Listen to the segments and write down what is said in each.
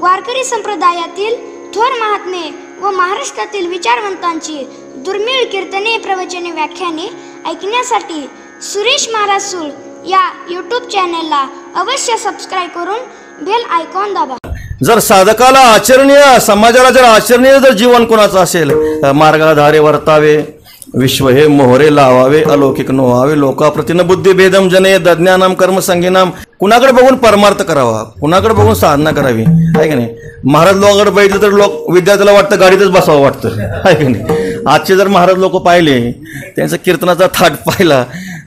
वारकरी संप्रदायातील थोर महात्मे व महाराष्ट्रातील विचारवंतांची दुर्मिळ कीर्तने, प्रवचने, व्याख्याने ऐकण्यासाठी सुरेश महाराज सूळ या यूट्यूब चॅनेलला अवश्य सबस्क्राईब करून बेल आयकॉन दाबा. जर साधकाला आचरणीय, समाजाला जर आचरणीय जर जीवन कोणाचं असेल, मार्गाधारे वर्तावे, विश्व हे मोहरे लावावे, अलौकिक नोहावे, लोकाप्रतिन बुद्धी भेदम जने दज्ञानाम कर्मसंगीनाम. कुणाकडे बघून परमार्थ करावा, कुणाकडे बघून साधना करावी, आहे की नाही. महाराज लोकांकडे बघितलं तर लोक विद्यार्थ्याला वाटतं गाडीतच बसावं वाटतं, आहे की नाही. आजचे जर महाराज लोक पाहिले, त्यांचा कीर्तनाचा थाट पाहिला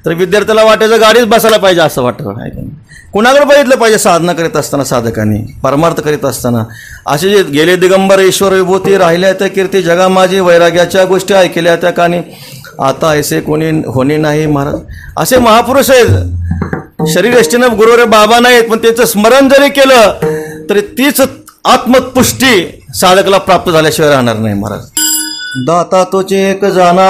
तर विद्यार्थ्याला वाटायचं गाडीच बसायला पाहिजे असं वाटतं, आहे की नाही. कुणाकडे बघितलं पाहिजे साधना करीत असताना, साधकांनी परमार्थ करीत असताना. असे जे गेले दिगंबर ईश्वर विभूती, राहिल्या त्या कीर्ती जगा माझी, वैराग्याच्या गोष्टी ऐकल्या त्या कानी, आता ऐसे कोणी होणे नाही महाराज. असे महापुरुष आहेत. शरीर यष्टीनं गुरुवर बाबा नाहीत, पण त्याचं स्मरण जरी केलं तरी तीच आत्मपुष्टी साधकाला प्राप्त झाल्याशिवाय राहणार नाही महाराज. दाता तोचे एक जाना,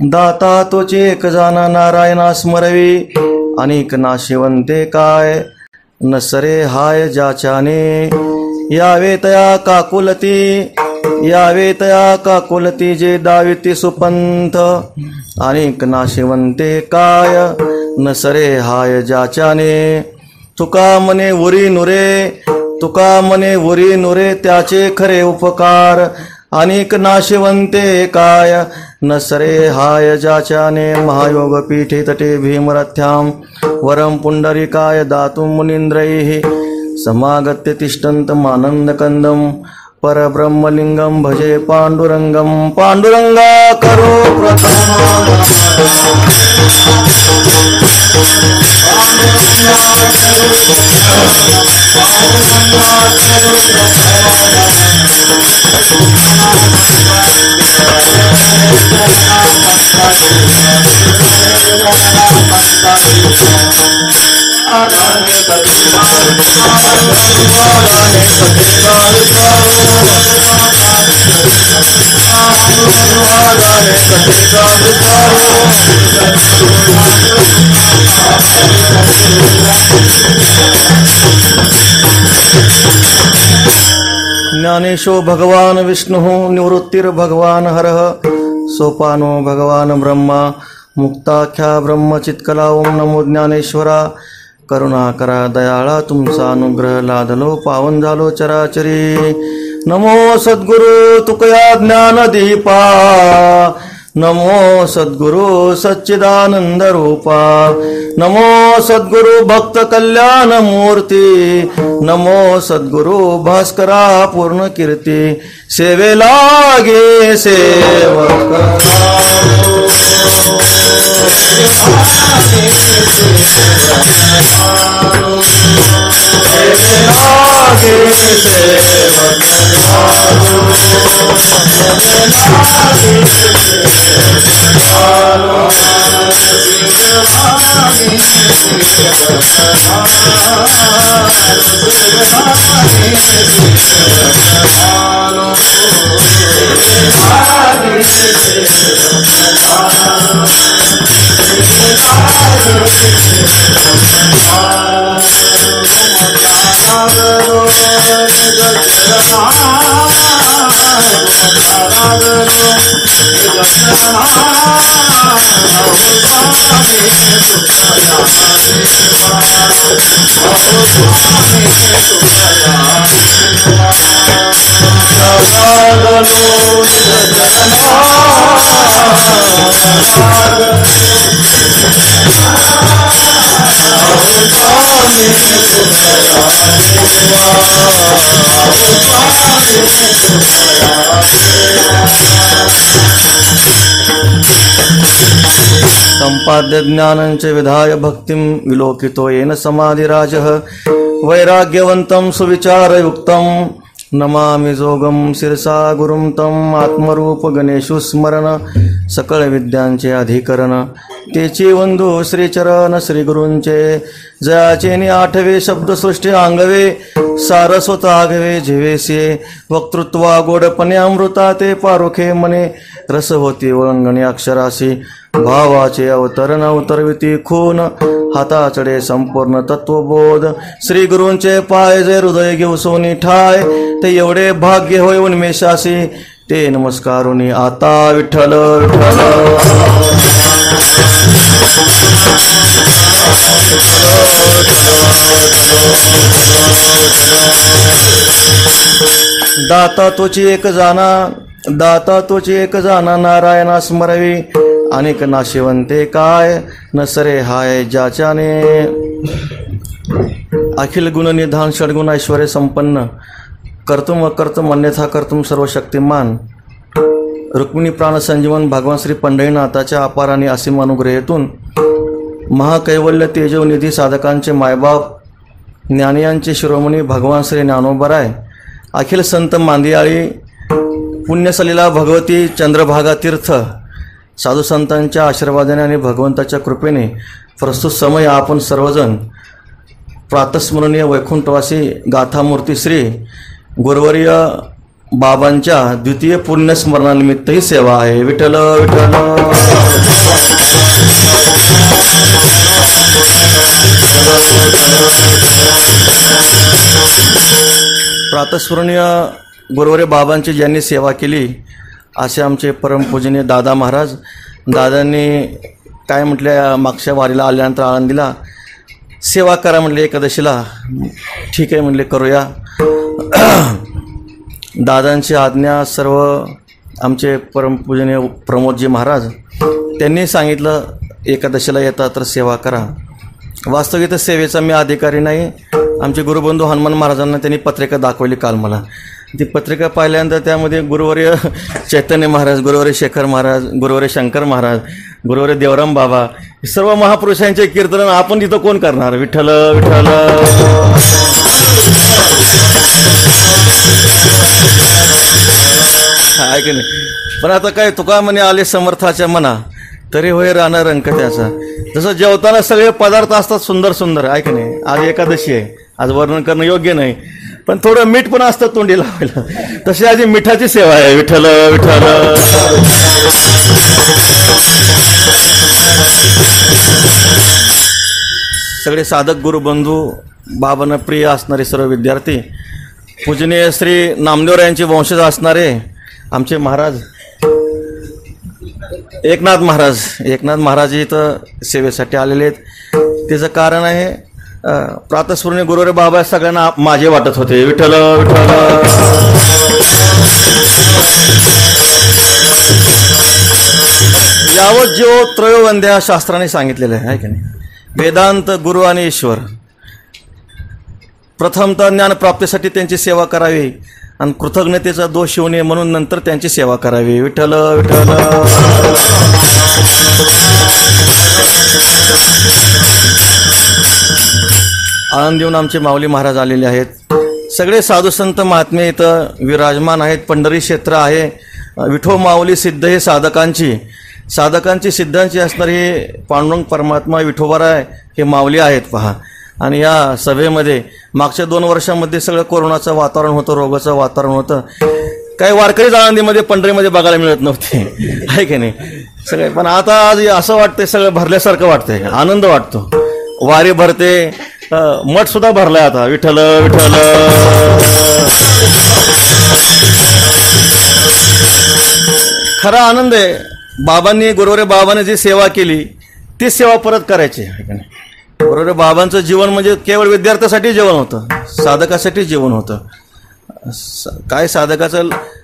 दाता तोचे एक जाना, नारायणा स्मरवी, अनेक नाशिवंते काय, नसरे हाय ज्याच्याने, यावे तया काकुलती, यावे तया काकुलती, जे दाविती सुपंथ, अनेक नाशिवंते काय, नसरे हाय ज्याच्याने. तुका मने उरी नुरे, तुका मने उरी नुरे, त्याचे खरे उपकार, अनेक नाशिवंते काय, नसरे हाय ज्याच्याने. महायोग पीठे तटे भीमरथ्याम, वरम पुंडरीकाय दातुं मुनींद्रैः, समागत्य तिष्ठन्तं आनन्दकन्दं, परब्रह्मलिंगं भजे पांडुरंगं. पांडुरंगा करो प्रथम, ज्ञानेशो भगवान विष्णुः, निवृत्तिर्भगवान हरः, सोपानो भगवान ब्रह्मा, मुक्ताख्या ब्रह्मचित्कला. ओम नमो ज्ञानेश्वरा. करुणा करा दयाळा, तुमचा अनुग्रह लादलो, पावन झालो चराचरी. नमो सद्गुरु तुकया ज्ञान दीपा, नमो सद्गुरु सच्चिदानंद रूपा, नमो सद्गुरु भक्त कल्याण मूर्ती, नमो सद्गुरु भास्करा पूर्ण कीर्ती. सेवेला गे सेवक, संपाद्य ज्ञानंच विधाय भक्तिं, विलोकितो येन समाधिराजः, वैराग्यवंतं सुविचारयुक्तं, नमामि जोगम शिरसा गुरुं तम. आत्मरूप गणेशु स्मरण, सकळ विद्यांचे अधिकरण, तेची वंदू श्रीचरण श्री गुरूंचे. जयाचे आठवे शब्दसृष्टी आंगवे, सारस्वत आगवे झेवेसे. वक्तृत्वा गोडपणे अमृता ते पारोखे मने, रस होती ओळंगणी अक्षरासी. भावाचे अवतरण अवतरविती खून हाताचडे संपूर्ण तत्वबोध श्री गुरूंचे पाय जे हृदय घेऊ सोनी ठाय ते एवढे भाग्य होय उन्मेषासी ते नमस्कारुनी आता विठ्ठल विठ्ठल दाता तोची एक जाना नारायणा स्मरवी अनेक नाशिवंते काय नसरे हाय ज्याच्याने अखिल गुण निधान षडगुण ऐश्वर्य संपन्न कर्तुम अकर्तुम अन्यथा कर्तुम सर्वशक्तिमान रुक्मिणी प्राण संजीवन भगवान श्री पंढरीनाथाच्या अपार आणि असीम अनुग्रहेतून महाकैवल्य तेजोनिधी साधकांचे मायबाप ज्ञानियांचे शिरोमणी भगवान श्री ज्ञानोबराय अखिल संत मांदियाळी पुण्यसलीला भगवती चंद्रभागा तीर्थ साधू संतांच्या आशीर्वादाने आणि भगवंताच्या कृपेने प्रस्तुत समय आपण सर्वजण प्रातस्मरणीय वैकुंठवासी गाथामूर्ती श्री गुरुवर्य बाबांच्या द्वितीय पुण्यस्मरणानिमित्त ही सेवा आहे. विठ्ठल विठ्ठल प्रातस्मरणीय गुरुवर्य बाबांची ज्यांनी सेवा केली असे आमचे परमपूजनीय दादा महाराज. दादांनी काय म्हटल्या मागच्या वारीला आल्यानंतर आळंदीला सेवा करा म्हटले एकादशीला. ठीक आहे म्हटले करूया. दादांची आज्ञा सर्व आमचे परमपूजनीय प्रमोदजी महाराज त्यांनी सांगितलं एकादशीला येता तर सेवा करा. वास्तविक सेवेचा मी अधिकारी नाही. आमचे गुरुबंधू हनुमान महाराजांना त्यांनी पत्रिका दाखवली काल मला. ती पत्रिका पाहिल्यानंतर त्यामध्ये गुरुवर्य चैतन्य महाराज, गुरुवर्य शेखर महाराज, गुरुवर्य शंकर महाराज, गुरुवर्य देवराम बाबा सर्व महापुरुषांचे कीर्तन आपण तिथं कोण करणार. विठ्ठल विठ्ठल आहे की नाही. पण आता काय तुका म्हणे आले समर्थाच्या मना तरी होय राहणार रंक त्याचा. जसं जेवताना सगळे पदार्थ असतात सुंदर सुंदर आहे की नाही. आज एकादशी आहे, आज वर्णन करणं योग्य नाही, पण थोडं मीठ पण असतं तोंडी लावायला. तशी आधी मिठाची सेवा आहे. विठ्ठल विठ्ठल सगळे साधक गुरुबंधू बाबांना प्रिय असणारे सर्व विद्यार्थी पूजनीय श्री नामदेव यांचे वंशज असणारे आमचे महाराज एकनाथ महाराज इथं सेवेसाठी आलेले आहेत. त्याचं कारण आहे प्रातस्मरणीय गुरुवर्य बाबा सगळ्यांना माझे वाटत होते. विठ्ठल विठ्ठल यावत जीव त्रयोवंद्या शास्त्राने सांगितलेलं आहे की नाही. वेदांत गुरु आणि ईश्वर प्रथमतः ज्ञान प्राप्तीसाठी त्यांची सेवा करावी आणि कृतज्ञतेचा दोष येऊ नये म्हणून नंतर त्यांची सेवा करावी. विठ्ठल विठ्ठल आनंद देऊन आमचे माऊली महाराज आलेले आहेत. सगळे साधू संत महात्मे इथं विराजमान आहेत. पंढरी क्षेत्र आहे. विठो माऊली सिद्ध हे साधकांची सिद्धांची असणारी हे पांडुरंग परमात्मा विठोबाराय हे माऊली आहेत पहा. आणि या सभेमध्ये मागच्या 2 वर्षांमध्ये सगळं कोरोनाचं वातावरण होतं, रोगाचं वातावरण होतं. काही वारकरीच आळंदीमध्ये पंढरीमध्ये बघायला मिळत नव्हते आहे की नाही सगळे. पण आता आज असं वाटतंय सगळं भरल्यासारखं वाटतंय, आनंद वाटतो. वारी भरते, मठ सुद्धा भरलाय आता. विठ्ठल विठ्ठल खरा आनंद आहे. बाबांनी गुरुवर्य बाबांनी जी सेवा केली ती सेवा परत करायची आहे की नाही. गुरुवर्य बाबांचं जीवन म्हणजे केवळ विद्यार्थ्यासाठी जीवन होतं, साधकासाठी जीवन होतं. काय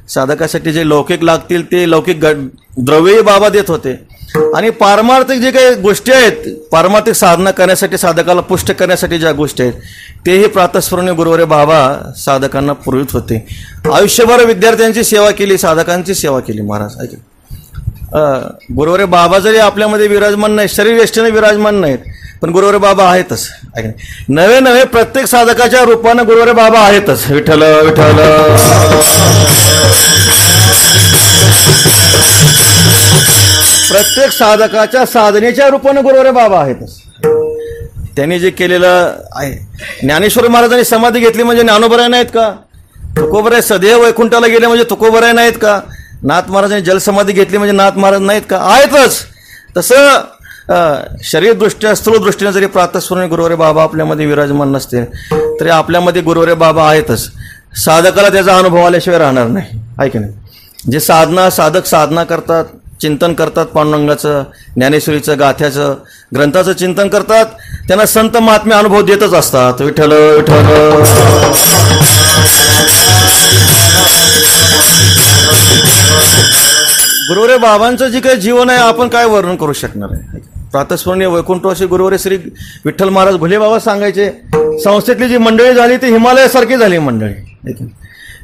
साधकासाठी जे लौकिक लागतील ते लौकिक द्रव्यही बाबा देत होते. आणि पारमार्थिक जे काही गोष्टी आहेत, पारमार्थिक साधना करण्यासाठी साधकाला पुष्ट करण्यासाठी ज्या गोष्टी आहेत तेही प्रातस्मरणीय गुरुवर्य बाबा साधकांना पुरवित होते. आयुष्यभर विद्यार्थ्यांची सेवा केली, साधकांची सेवा केली महाराज. गुरुवर्य बाबा जरी आपल्यामध्ये विराजमान नाही, शरीरयष्टीने विराजमान नाहीत, पण गुरुवर्य बाबा आहेतच. नवे नवे प्रत्येक साधकाच्या रूपानं गुरुवर्य बाबा आहेतच. विठ्ठल विठ्ठल प्रत्येक साधकाच्या साधनेच्या रूपानं गुरुवर्य बाबा आहेतच. त्यांनी जे केलेलं आहे. ज्ञानेश्वर महाराजांनी समाधी घेतली म्हणजे ज्ञानोबराय नाहीत का? तुकोबराय सदैव वैकुंठाला गेले म्हणजे तुकोबराय नाहीत का? नाथ महाराजांनी जलसमाधी घेतली म्हणजे नाथ महाराज नाहीत का? आहेतच. तसं शरीरदृष्ट्या स्थूलदृष्टीने जरी प्रातस्मरणीय गुरुवारी बाबा आपल्यामध्ये विराजमान नसते तरी आपल्यामध्ये गुरुवारी बाबा आहेतच. साधकाला त्याचा अनुभव आल्याशिवाय राहणार नाही, आहे की नाही. जे साधक साधना करतात, चिंतन करतात, पांडुरंगाचं, ज्ञानेश्वरीचं, गाथ्याचं, ग्रंथाचं चिंतन करतात, त्यांना संत महात्मे अनुभव देतच असतात. विठ्ठल विठ्ठल. गुरुवारी बाबांचं जे काही जीवन आहे आपण काय वर्णन करू शकणार आहे. प्रातस्मरणीय वैकुंठवासी गुरुवारी श्री विठ्ठल महाराज भुले बाबा सांगायचे, संस्थेतली जी मंडळी झाली ती हिमालयासारखी झाली मंडळी.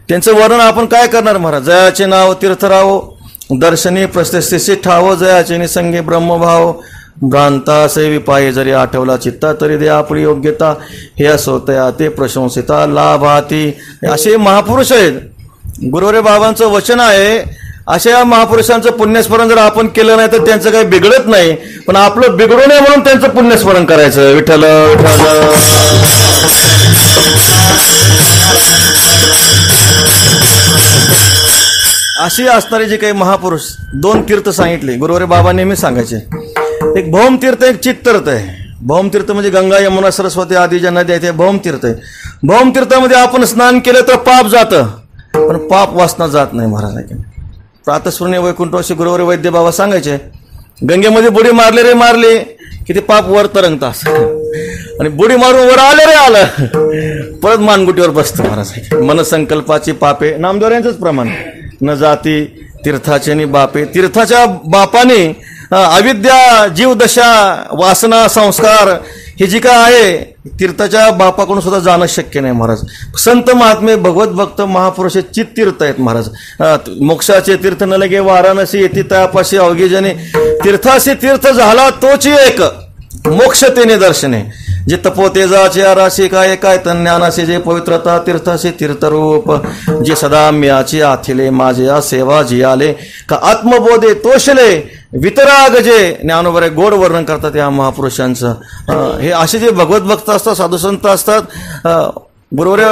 त्यांचं वर्णन आपण काय करणार महाराज. जयाचे नाव तीर्थराव, दर्शनी प्रस्थितीशी ठाव, जयाचे निसंगे ब्रह्मभाव, भ्रांता सेवी पाये जरी आठवला चित्ता, तरी दे आपली योग्यता, हे असोतया ते प्रशंसिता लाभाती. असे महापुरुष आहेत. गुरुवारी बाबांचं वचन आहे, अशा महापुरुषांचं पुण्यस्मरण जर आपण केलं नाही तर त्यांचं काही बिघडत नाही, पण आपलं बिघडू नये म्हणून त्यांचं पुण्यस्मरण करायचं. विठ्ठल विठ्ठल. अशी असणारे जे काही महापुरुष, 2 तीर्थ सांगितले गुरुवारी बाबा नेहमी सांगायचे. एक भौमतीर्थ, एक चित्तीर्थ आहे. भौमतीर्थ म्हणजे गंगा, यमुना, सरस्वती आदी ज्या नद्या आहेत, भौमतीर्थ आहे. भौमतीर्थामध्ये आपण स्नान केलं तर पाप जातं, पण पाप वासना जात नाही महाराज. प्रातस्मरणीय वैकुंठवासी गुरुवारी वैद्य बाबा सांगायचे, गंगेमध्ये बुडी मारले रे मारले की ते पाप वर तरंगतात, आणि बुडी मारून वर आले रे आलं परत मानगुटीवर बसतं महाराज. मनसंकल्पाची पापे, नामदेव यांचंच प्रमाण, न जाती तीर्थाचे नि बापे. तीर्थाच्या बापाने अविद्या, जीवदशा, वासना, संस्कार हे जी काय आहे तीर्थाच्या बापाकडून सुद्धा जाणं शक्य नाही महाराज. संत महात्मे, भगवत भक्त महापुरुष चित्तीर्थ आहेत महाराज. मोक्षाचे तीर्थ न लगे वाराणसी येती त्यापाशी अवघी जने, तीर्थाशी तीर्थ झाला तोची एक, मोक्ष तेने दर्शने. जे तपोतेजाचे आराशी काय काय ज्ञानाशी जे पवित्रता, तीर्थाशी तीर्थरूप, जे सदा म्याची आथिले माझे या सेवा जियाले, का आत्मबोधे तोषले वितराग. जे ज्ञानोबरे गोड वर्णन करतात या महापुरुषांचं. हे असे जे भगवत भक्त असतात, साधुसंत असतात. गुरुवारी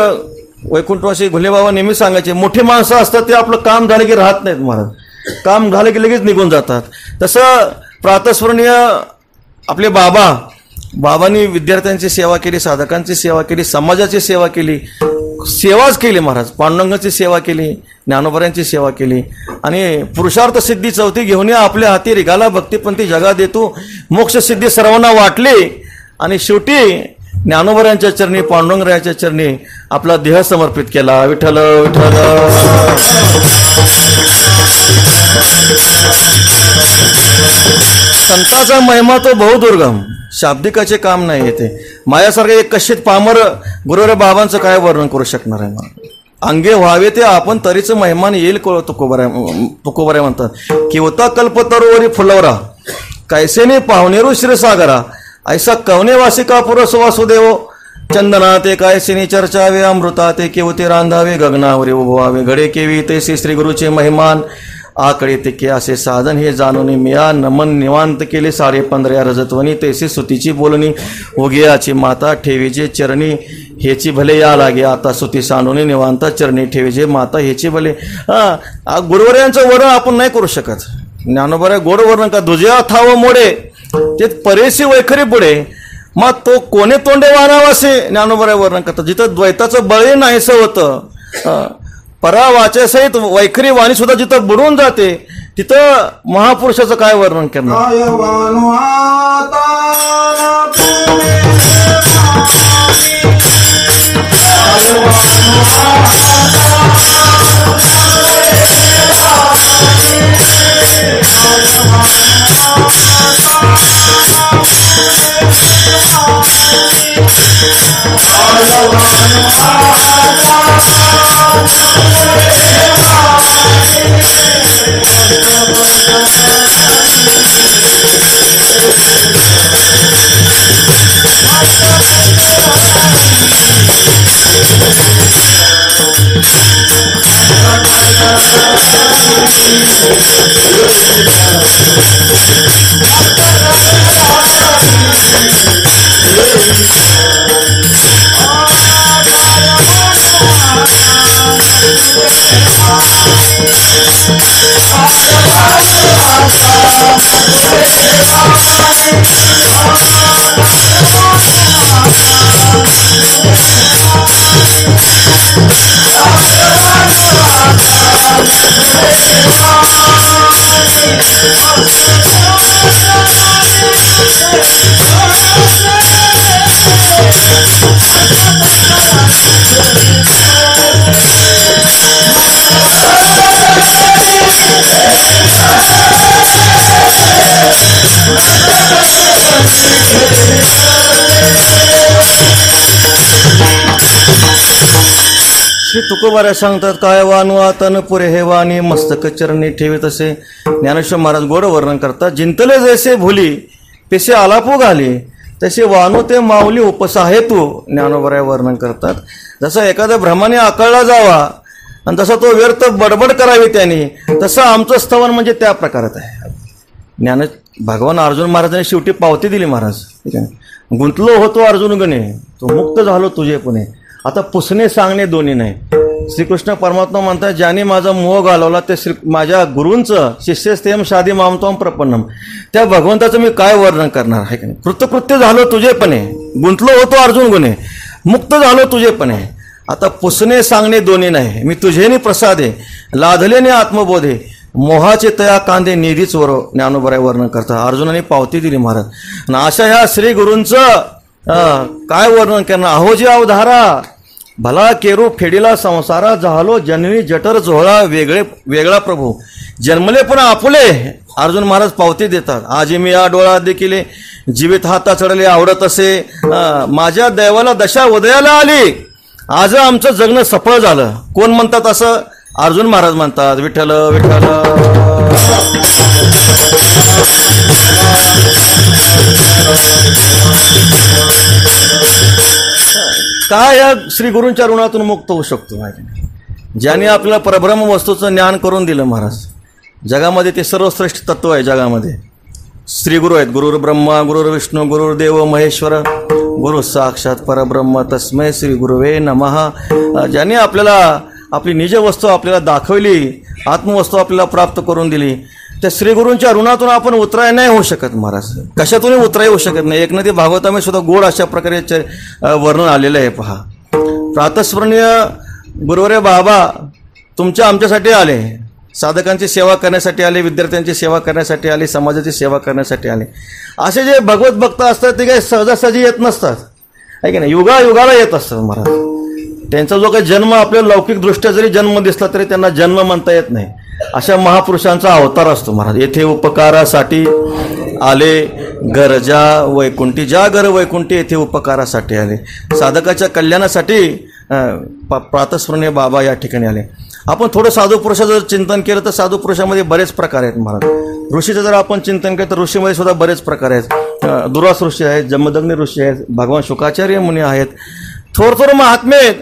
वैकुंठवासी घुलेबाबा नेहमी सांगायचे, मोठी माणसं असतात ते आपलं काम झालं की राहत नाहीत महाराज, काम झालं की लगेच निघून जातात. तसं प्रातस्मरणीय आपले बाबांनी विद्यार्थ्यांची सेवा केली, साधकांची सेवा केली, समाजाची सेवा केली, सेवाच केली महाराज. पांडुरंगाची सेवा केली, ज्ञानोबऱ्यांची सेवा केली, आणि पुरुषार्थ सिद्धी चौथी घेऊन आपल्या हाती रिगाला भक्तीपंथी जगा देतो, मोक्ष सिद्धी सर्वांना वाटली, आणि शेवटी ज्ञानोबऱ्यांच्या चरणी, पांडुरंगरायाच्या चरणी आपला देह समर्पित केला. विठ्ठल विठ्ठल. संताचा महिमा तो बहुदुर्गम, शाब्दिकाचे काम नाही येते. माझ्यासारखे एक कशित पामर गुरुवारी बाबांचं काय वर्णन करू शकणार आहे. अंगे व्हावे ते आपण तरीच महिमान येईल तुकोबऱ्या म्हणतात. किवता कल्पतरुवरी फुलवरा, कैसेने पाहुणेरू श्रीसागरा, ऐसा कवने वासिका पुरस वासुदेव, चंदना ते कायसिनी चर्चावे, अमृता ते केवते रांधावे, गगनावरी उभवावे, घडे केवी ते श्री गुरुचे महिमान, आकडे ते असे साधन हे जाणून मिया, नमन निवांत केले 15.5 रजतवनी, तैसी सुतीची बोलणी, ओगियाची माता ठेवीचे चरणी, हेची भले या लागे आता सुती सांडून निवांत चरणी ठेवीचे माता हेची भले. गुरुवर्यांचं वर्णन आपण नाही करू शकत. ज्ञानोबा गोड वर्णन का, दुजया थाव मोडे ते परेशी वैखरी पुढे, मग तो कोणे तोंडे वानावासे ज्ञानोबा वर्णन करतात. जिथं द्वैताचं बळे नाहीसं होतं, परावाच्यासहित वैखरी वाणी सुद्धा जिथं बुडून जाते, तिथं महापुरुषाचं काय वर्णन करणार. श्री तुकोबाऱ्या सांगतात, काय वानू आतन पुरे हे वाणी मस्तक चरणी ठेवे तसे. ज्ञानेश्वर महाराज गोड वर्णन करतात, जिंतले जैसे भुली पेसे आलापू घाली तसे वानू ते माऊली उपसा हे तू. ज्ञानोबराय वर्णन करतात, जसा एखाद्या भ्रमाने आकळला जावा आणि जसा तो व्यर्थ बडबड करावी त्याने, तसं आमचं स्तवन म्हणजे त्या प्रकारात आहे. भगवान अर्जुन महाराजांनी शेवटी पावती दिली महाराज, ठीक आहे. गुंतलो होतो अर्जुन गणे, तो मुक्त झालो तुझे पुणे. आता पुसणे सांगणे दोन्ही नाही. श्रीकृष्ण परमात्मा म्हणतात, ज्याने माझा मोह घालवला ते माझ्या गुरूंचं शिष्यस्तेम शादी मामतोम प्रपन्नम. त्या भगवंताचं मी काय वर्णन करणार आहे की नाही. कृतकृत्य झालो तुझेपणे, गुंतलो होतो अर्जुन गुणे, मुक्त झालो तुझेपणे. आता पुसणे सांगणे दोन्ही नाही. मी तुझेने प्रसादे लाधलेने आत्मबोधे, मोहाचे तया कांदे निधीच वर. ज्ञानोबराय वर्णन करतात, अर्जुनाने पावती दिली महाराज. आणि अशा ह्या श्री गुरूंचं काय वर्णन करणार. अहोजी अवधारा भला केरू फेडीला संसारा, झालो जननी जठर झोळा वेगळा प्रभू. जन्मले पण आपुले अर्जुन महाराज पावती देतात. आजी मी या डोळा देखील जीवित हाता चढले आवडत असे, माझ्या दैवाला दशा उदयाला आली, आज आमचं जगणं सफळ झालं. कोण म्हणतात असं? अर्जुन महाराज म्हणतात, विठ्ठल विठ्ठल. काय या श्री गुरूंच्या ऋणातून मुक्त होऊ शकतो माहिती. ज्याने आपल्याला परब्रह्म वस्तूचं ज्ञान करून दिलं महाराज. जगामध्ये ते सर्वश्रेष्ठ तत्व आहे. जगामध्ये श्री गुरु आहेत. गुरुर ब्रह्मा गुरुर विष्णू गुरुर्देव महेश्वर, गुरु साक्षात परब्रह्म तस्मै श्री गुरुवे नमः. ज्याने आपल्याला आपली निज वस्तू आपल्याला दाखवली, आत्मवस्तू आपल्याला प्राप्त करून दिली, त्या श्रीगुरूंच्या ऋणातून आपण उतराय नाही होऊ शकत महाराज. कशातूनही उतराय होऊ शकत नाही. एक ना ते भागवतामध्ये सुद्धा गोड अशा प्रकारे वर्णन आलेलं आहे. पहा, प्रातस्मरणीय गुरुवर्य बाबा तुमच्या आमच्यासाठी आले, साधकांची सेवा करण्यासाठी आले, विद्यार्थ्यांची सेवा करण्यासाठी आले, समाजाची सेवा करण्यासाठी आले. असे जे भगवत भक्त असतात ते काही सहजासहजी येत नसतात, आहे की नाही. युगायुगाला येत असतात महाराज. त्यांचा जो काही जन्म आपल्याला लौकिकदृष्ट्या जरी जन्म दिसला तरी त्यांना जन्म म्हणता येत नाही. अशा महापुरुषांचा अवतार असतो महाराज. येथे उपकारासाठी आले गरजा वैकुंठी, ज्या घर वैकुंठी येथे उपकारासाठी आले. साधकाच्या कल्याणासाठी प्रातस्मरणीय बाबा या ठिकाणी आले. आपण थोडं साधू पुरुषाचं जर चिंतन केलं तर साधू पुरुषामध्ये बरेच प्रकार आहेत महाराज. ऋषीचं जर आपण चिंतन केलं तर ऋषीमध्ये सुद्धा बरेच प्रकार आहेत. दुर्वास ऋषी आहेत, जमदग्नी ऋषी आहेत, भगवान शुकाचार्य मुनी आहेत. थोर महात्मे आहेत.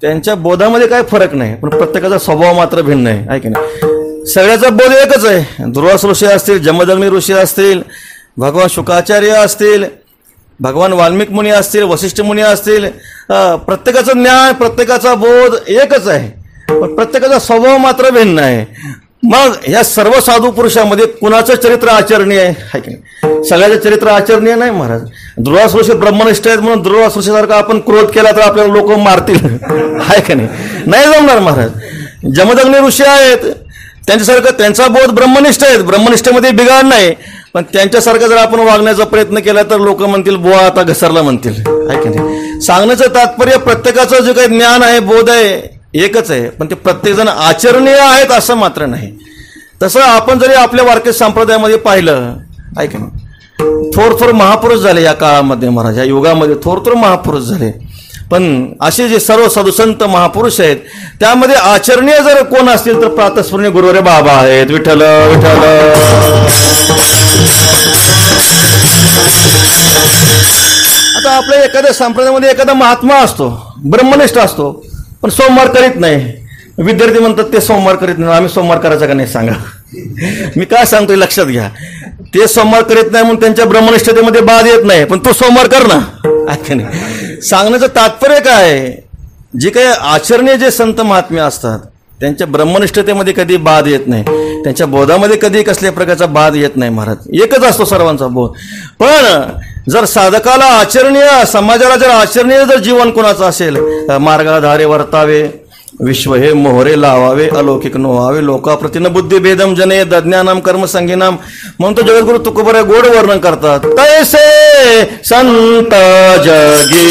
त्यांच्या बोधामध्ये काही फरक नाही, पण प्रत्येकाचा स्वभाव मात्र भिन्न आहे की नाही. सगळ्याचा बोध एकच आहे. दुर्वास ऋषी असतील, जमदग्नी ऋषी असतील, भगवान शुकाचार्य असतील, भगवान वाल्मिक मुनी असतील, वशिष्ठ मुनी असतील, प्रत्येकाचं ज्ञान प्रत्येकाचा बोध एकच आहे, पण प्रत्येकाचा स्वभाव मात्र भिन्न आहे. मग ह्या सर्व साधू पुरुषामध्ये कुणाचं चरित्र आचरणीय आहे की नाही. सगळ्याचं चरित्र आचरणीय नाही महाराज. दुर्वास ऋषी ब्रह्मनिष्ठ आहेत म्हणून दुर्वास ऋषीसारखा आपण क्रोध केला तर आपल्याला लोक मारतील, आहे का नाही जमणार महाराज. जमदग्नी ऋषी आहेत, त्यांच्यासारखं त्यांचा बोध ब्रह्मनिष्ठ आहेत, ब्रह्मनिष्ठेमध्ये बिघाड नाही, पण त्यांच्यासारखं जर आपण वागण्याचा प्रयत्न केला तर लोक म्हणतील बुवा आता घसरला म्हणतील, आहे की नाही. सांगण्याचं तात्पर्य प्रत्येकाचं जे काही ज्ञान आहे, बोध आहे एकच आहे, पण ते प्रत्येकजण आचरणीय आहेत असं मात्र नाही. तसं आपण जरी आपल्या वारकरी संप्रदायामध्ये पाहिलं, आहे की नाही, थोर महापुरुष झाले या काळामध्ये महाराज. या युगामध्ये थोर महापुरुष झाले, पण असे जे सर्व साधू संत महापुरुष आहेत त्यामध्ये आचरणीय जर कोण असतील तर प्रातस्मरणीय गुरुवर्य बाबा आहेत. विठ्ठल विठ्ठल. आता आपल्या एखाद्या संप्रदायामध्ये एखादा महात्मा असतो, ब्रह्मनिष्ठ असतो, पण सोमवार करीत नाही. विद्यार्थी म्हणतात ते सोमवार करीत नाही, आम्ही सोमवार करायचा का नाही सांगा. मी काय सांगतोय लक्षात घ्या. ते सोमवार करीत नाही म्हणून त्यांच्या ब्रह्मनिष्ठतेमध्ये बाद येत नाही, पण तो सोमवार कर ना, नाही. सांगण्याचं तात्पर्य काय? जी काही आचरणीय जे संत महात्मे असतात त्यांच्या ब्रह्मनिष्ठतेमध्ये कधी बाद येत नाही, त्यांच्या बोधामध्ये कधी कसल्या प्रकारचा बाद येत नाही महाराज. एकच असतो सर्वांचा बोध. पण जर साधकाला आचरणीय, समाजाला जर आचरणीय जर जीवन कोणाचं असेल, मार्गाधारे वर्तावे, विश्व हे मोहरे लावावे, अलौकिक नोहावे, लोकाप्रतीन बुद्धी भेदम जने दज्ञानाम कर्म संगीनाम, म्हणून तो जगद्गुरु तुकोबरा गोड वर्णन करतात. तैसे संत जगी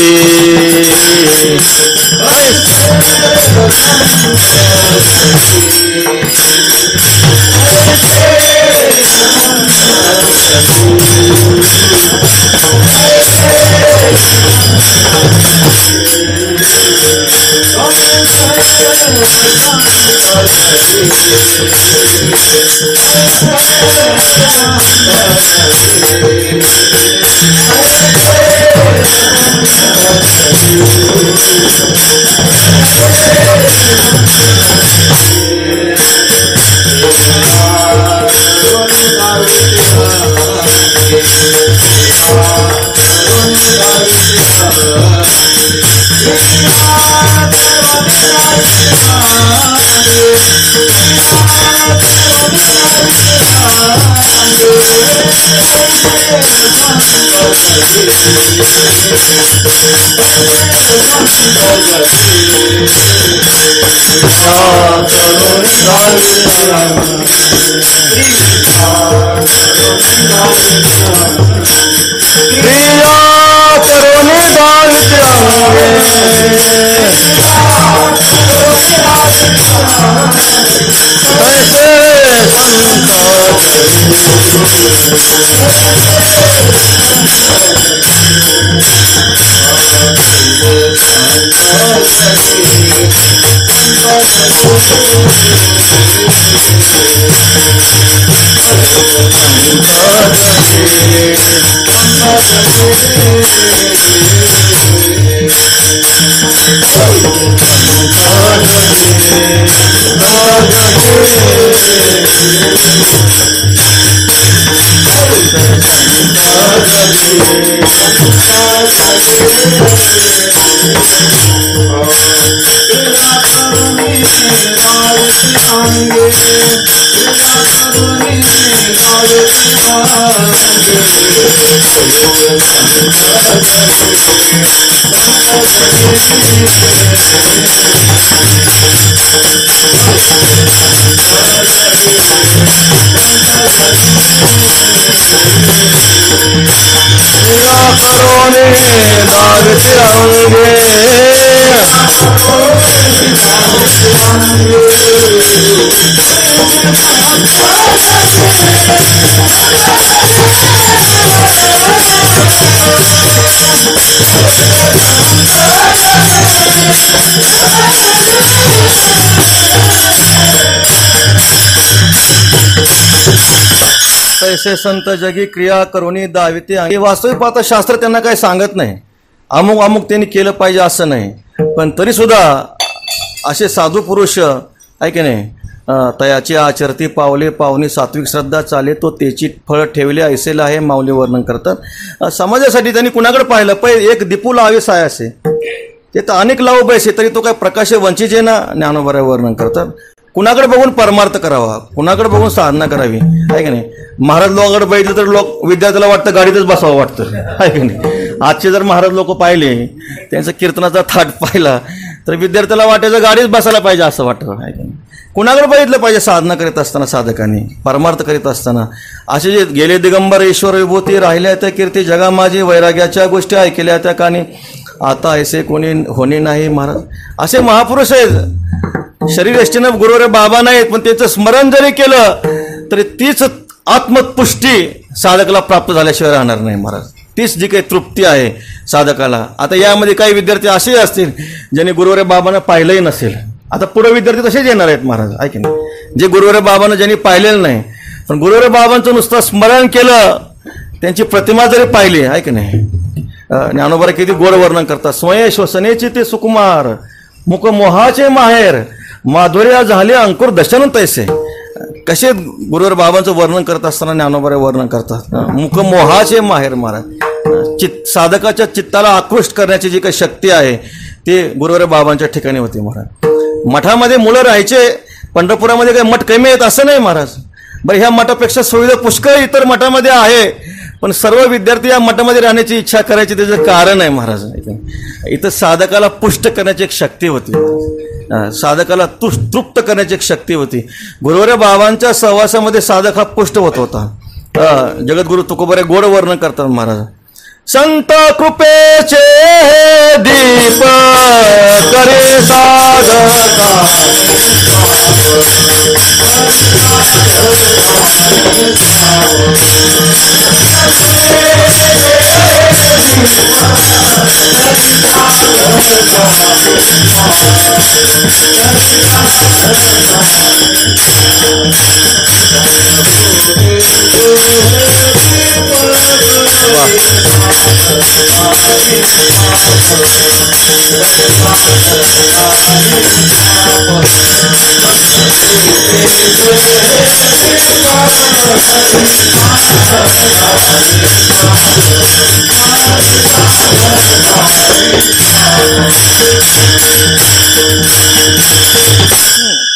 तैसे संत जगी क्रिया करुणी दाविते. हे वास्तविक पाहता शास्त्र त्यांना काही सांगत नाही, अमुक अमुक त्यांनी केलं पाहिजे असं नाही. पण तरी सुद्धा असे साधू पुरुष आहे की नाही, तयाची आचरती पावले पावनी सात्विक श्रद्धा चाले तो त्याची फळ ठेवले ऐसेला आहे माऊली वर्णन करतात. समाजासाठी त्यांनी कुणाकडे पाहिलं पाहिजे, एक दिपू लावे सायासे, ते तर अनेक लावू पैसे तरी तो काय प्रकाश वंचित आहे ना, ज्ञानोबा वर्णन करतात. कुणाकडे बघून परमार्थ करावा, कुणाकडे बघून साधना करावी, आहे की नाही. महाराज लोकांकडे बघितलं तर लोक विद्यार्थ्याला वाटतं गाडीतच बसावं वाटतं, आहे की नाही. आजचे जर महाराज लोक पाहिले, त्यांचा कीर्तनाचा थाट पाहिला तर विद्यार्थ्याला वाटायचं गाडीच बसायला पाहिजे असं वाटतं, आहे की नाही. कुणाकडे बघितलं पाहिजे साधना करीत असताना, साधकांनी परमार्थ करीत असताना. असे जे गेले दिगंबर ईश्वर विभूती, राहिल्या त्या कीर्ती जगा माझी, वैराग्याच्या गोष्टी ऐकल्या त्या कानी, आता ऐसे कोणी होणे नाही महाराज. असे महापुरुष आहेत, शरीर यष्टीनं गुरुवर बाबा नाहीत, पण त्याचं स्मरण जरी केलं तरी तीच आत्मपुष्टी साधकाला प्राप्त झाल्याशिवाय राहणार नाही महाराज. तीच जी काही तृप्ती आहे साधकाला. आता यामध्ये काही विद्यार्थी असे असतील ज्यांनी गुरुवर बाबांना पाहिलंही नसेल. आता पुढे विद्यार्थी तसेच येणार आहेत महाराज, ऐक ना, जे गुरुवर बाबांना ज्यांनी पाहिलेलं नाही, पण गुरुवर बाबांचं नुसतं स्मरण केलं, त्यांची प्रतिमा जरी पाहिली, ऐक नाही, ज्ञानोबा किती गोड वर्णन करतात. स्वयं श्वसनेचे ते सुकुमार, मुख मोहाचे माहेर, माधुर्या झाले अंकुर दशन तैसे. कसे गुरुवर बाबांचं वर्णन करत असताना ज्ञानोबा वर्णन करतात, मुख मोहाचे माहेर महाराज. साधकाच्या चित्ताला आकृष्ट करण्याची जी काही शक्ती आहे ते गुरुवारी बाबांच्या ठिकाणी होते महाराज. मठामध्ये मुलं राहायचे, पंढरपुरामध्ये काही मठ कमी आहेत असं नाही महाराज. बरं, ह्या मठापेक्षा सुविधा पुष्कळ इतर मठामध्ये आहे, पण सर्व विद्यार्थी या मठामध्ये राहण्याची इच्छा करायची त्याचं कारण आहे महाराज. इथं साधकाला पुष्ट करण्याची एक शक्ती होती, साधकाला तृप्त करण्याची एक शक्ती होती. गुरुवारी बाबांच्या सहवासामध्ये साधक हा पुष्ट होत होता. जगद्गुरु तुकोबारे गोड वर्णन करतात महाराज. संत कृपेचे दीप करे साधका,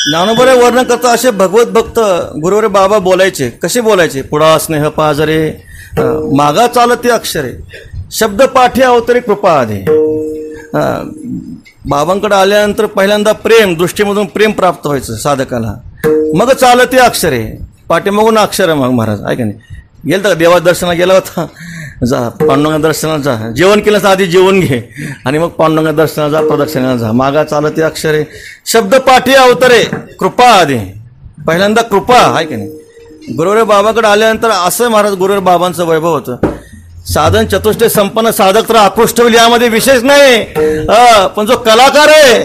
ज्ञानोबारे वर्णन करता असे भगवत भक्त गुरुवारी बाबा बोलायचे. कसे बोलायचे? पुढा स्नेह पाजरे, मागा चालते अक्षरे, शब्द पाठी अवतरे कृपा आधे. बाबांकडे आल्यानंतर पहिल्यांदा प्रेम, दृष्टीमधून प्रेम प्राप्त व्हायचं साधकाला, मग चालते अक्षरे, पाठीमागून अक्षर. मग महाराज ऐका नाही, गेलं का देवा दर्शनाला गेला होता, जा पांडुरंग दर्शनाला जा, जेवण केलं तर आधी जेवण घे आणि मग पांडुरंग दर्शनाला जा, प्रदक्षिणाला जा. मागा चालते अक्षरे, शब्द पाठी अवतरे कृपा आधी. पहिल्यांदा कृपा आहे की नाही. गुरुवारी बाबाकडे आल्यानंतर असं महाराज गुरुवारी बाबांचं वैभव होतं. साधन चतुष्टय संपन्न साधक तर आकृष्ट होईल यामध्ये विशेष नाही, पण जो कलाकार आहे,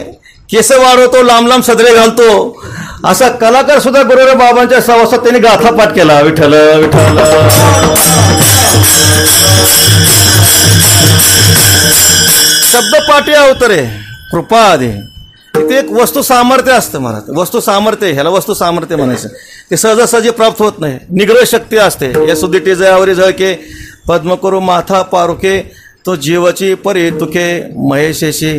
केस वाढवतो, लांब लांब सदरे घालतो, असा कलाकार सुद्धा गुरुवारी बाबांच्या सहवासात त्यांनी गाथा पाठ केला. विठ्ठल विठ्ठल. शब्द पाठी अवतरे कृपा आधी. तिथे एक वस्तू सामर्थ्य असतं महाराज, वस्तू सामर्थ्य, ह्याला वस्तू सामर्थ्य म्हणायचं. ते सहजासहजी प्राप्त होत नाही, निग्रह शक्ती असते. या सुदिटी जयावरी झळके, पद्म करू माथा पारुके, तो जीवाची परी तुके महेशेशी.